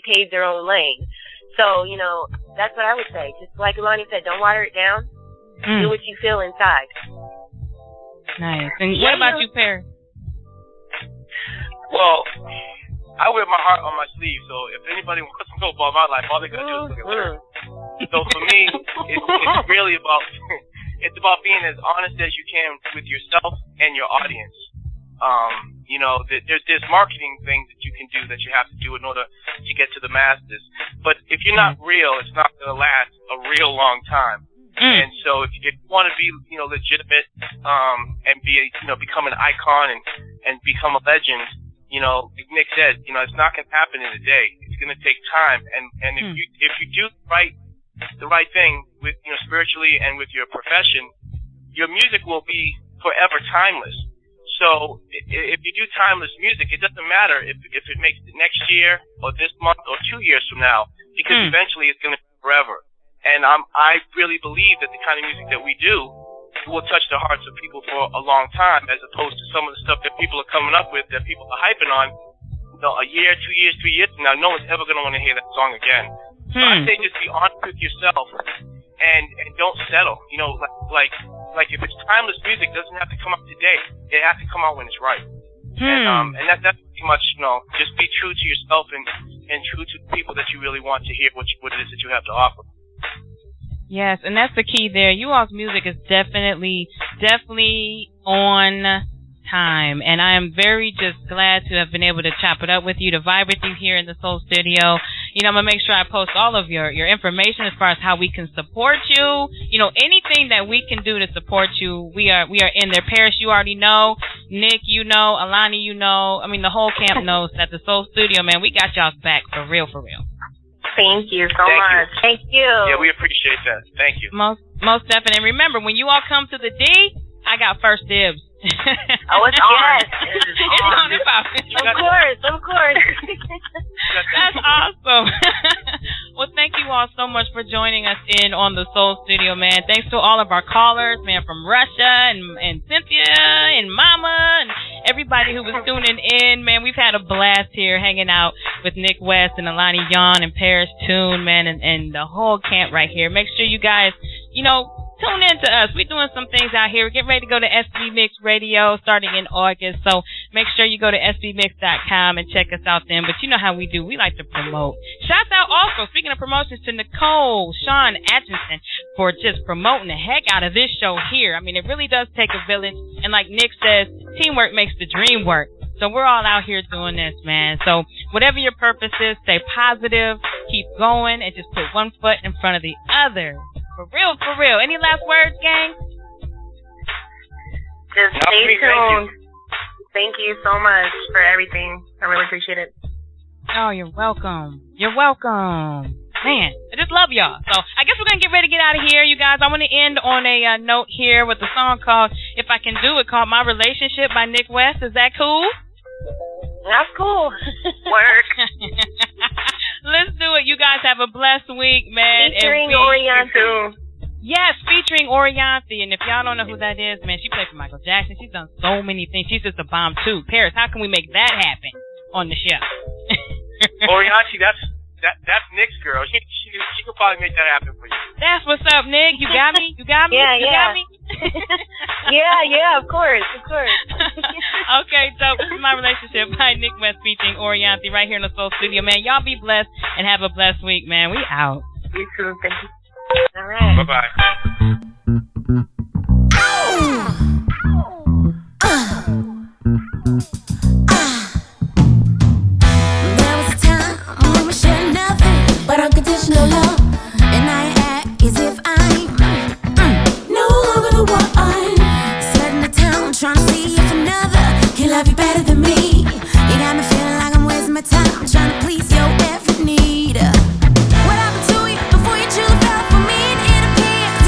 Speaker 2: paved their own lane. So, you know, that's what I would say. Just like Eloni said, don't water it down. Do what you feel inside.
Speaker 1: Nice. And what about you, Paris?
Speaker 6: Well, I wear my heart on my sleeve, so if anybody wants to know about my life, all they gotta do is look at lyrics. So for me, it's really about it's about being as honest as you can with yourself and your audience. You know, there's marketing things that you can do that you have to do in order to get to the masses. But if you're not real, it's not gonna last a real long time. And so if you want to be, you know, legitimate, and be, you know, become an icon and become a legend, you know, like Nick said, you know, it's not going to happen in a day. It's going to take time. And if you do the right thing with, you know, spiritually and with your profession, your music will be forever timeless. So if you do timeless music, it doesn't matter if it makes it next year or this month or 2 years from now, because eventually it's going to be forever. And I really believe that the kind of music that we do will touch the hearts of people for a long time, as opposed to some of the stuff that people are coming up with, that people are hyping on, you know, a year, 2 years, 3 years from now. No one's ever going to want to hear that song again. So I say just be honest with yourself and don't settle. You know, like if it's timeless music, it doesn't have to come out today. It has to come out when it's right. And that's pretty much, you know, just be true to yourself and true to the people that you really want to hear what it is that you have to offer.
Speaker 1: Yes, and that's the key there. You all's music is definitely on time, and I am very just glad to have been able to chop it up with you, to vibe with you here in the Soul Studio. You know, I'm going to make sure I post all of your information as far as how we can support you. You know, anything that we can do to support you, we are in there. Paris, you already know. Nick, you know. Eloni, you know. I mean, the whole camp knows that the Soul Studio, man, we got y'all's back for real, for real.
Speaker 2: Thank you so much. Thank you.
Speaker 6: Yeah, we appreciate that. Thank you.
Speaker 1: Most definitely. And remember, when you all come to the D, I got first dibs.
Speaker 2: Oh, it's on.
Speaker 1: It's on and popping.
Speaker 2: Of course.
Speaker 1: That's awesome. Well, thank you all so much for joining us in on the Soul Studio, man. Thanks to all of our callers, man, from Russia and Cynthia and Mama and everybody who was tuning in, man. We've had a blast here hanging out with Nik West and ELONI YAWN and Paris TOON, man, and the whole camp right here. Make sure you guys, you know, tune in to us. We're doing some things out here. We're getting ready to go to SB Mix Radio starting in August. So make sure you go to sbmix.com and check us out then. But you know how we do. We like to promote. Shouts out also, speaking of promotions, to Nicole, Sean Atchison for just promoting the heck out of this show here. I mean, it really does take a village. And like Nick says, teamwork makes the dream work. So we're all out here doing this, man. So whatever your purpose is, stay positive, keep going, and just put one foot in front of the other. For real, for real. Any last words, gang?
Speaker 4: Just stay tuned. Thank you so much for everything. I really appreciate it.
Speaker 1: Oh, you're welcome. You're welcome. Man, I just love y'all. So I guess we're going to get ready to get out of here, you guys. I want to end on a note here with a song called If I Can Do It, called My Relationship by Nik West. Is that cool?
Speaker 2: That's cool.
Speaker 4: Work.
Speaker 1: Let's do it. You guys have a blessed week, man.
Speaker 2: Featuring Orianthi.
Speaker 1: Yes, featuring Orianthi. And if y'all don't know who that is, man, she played for Michael Jackson. She's done so many things. She's just a bomb, too. Paris, how can we make that happen on the show?
Speaker 6: Orianthi, that's Nick's girl. She could probably make that happen for you.
Speaker 1: That's what's up, Nick. You got me? You got me?
Speaker 2: Yeah,
Speaker 1: you
Speaker 2: yeah.
Speaker 1: got me?
Speaker 2: yeah, of course.
Speaker 1: Okay, so this is My Relationship by Nik West featuring Orianthi right here in the Soul Studio, man. Y'all be blessed and have a blessed week, man. We out.
Speaker 4: You too. Thank you.
Speaker 2: All right.
Speaker 6: Bye-bye.
Speaker 3: There was a time when we shared nothing but unconditional love, and I act as if I'm no longer the one. Setting the town, trying to see if another can love you better than me. You got me feeling like I'm wasting my time trying to please your every need. What happened to you before you truly fell for me? And it appears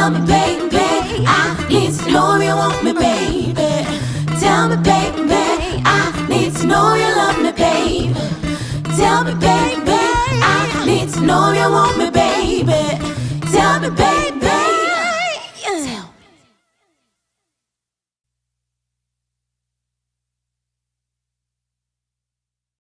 Speaker 3: Tell me, baby, I need to know you want me, baby. Tell me, baby, I need to know you love me, baby. Tell me, baby, I need to know you want me, baby. Tell me, baby.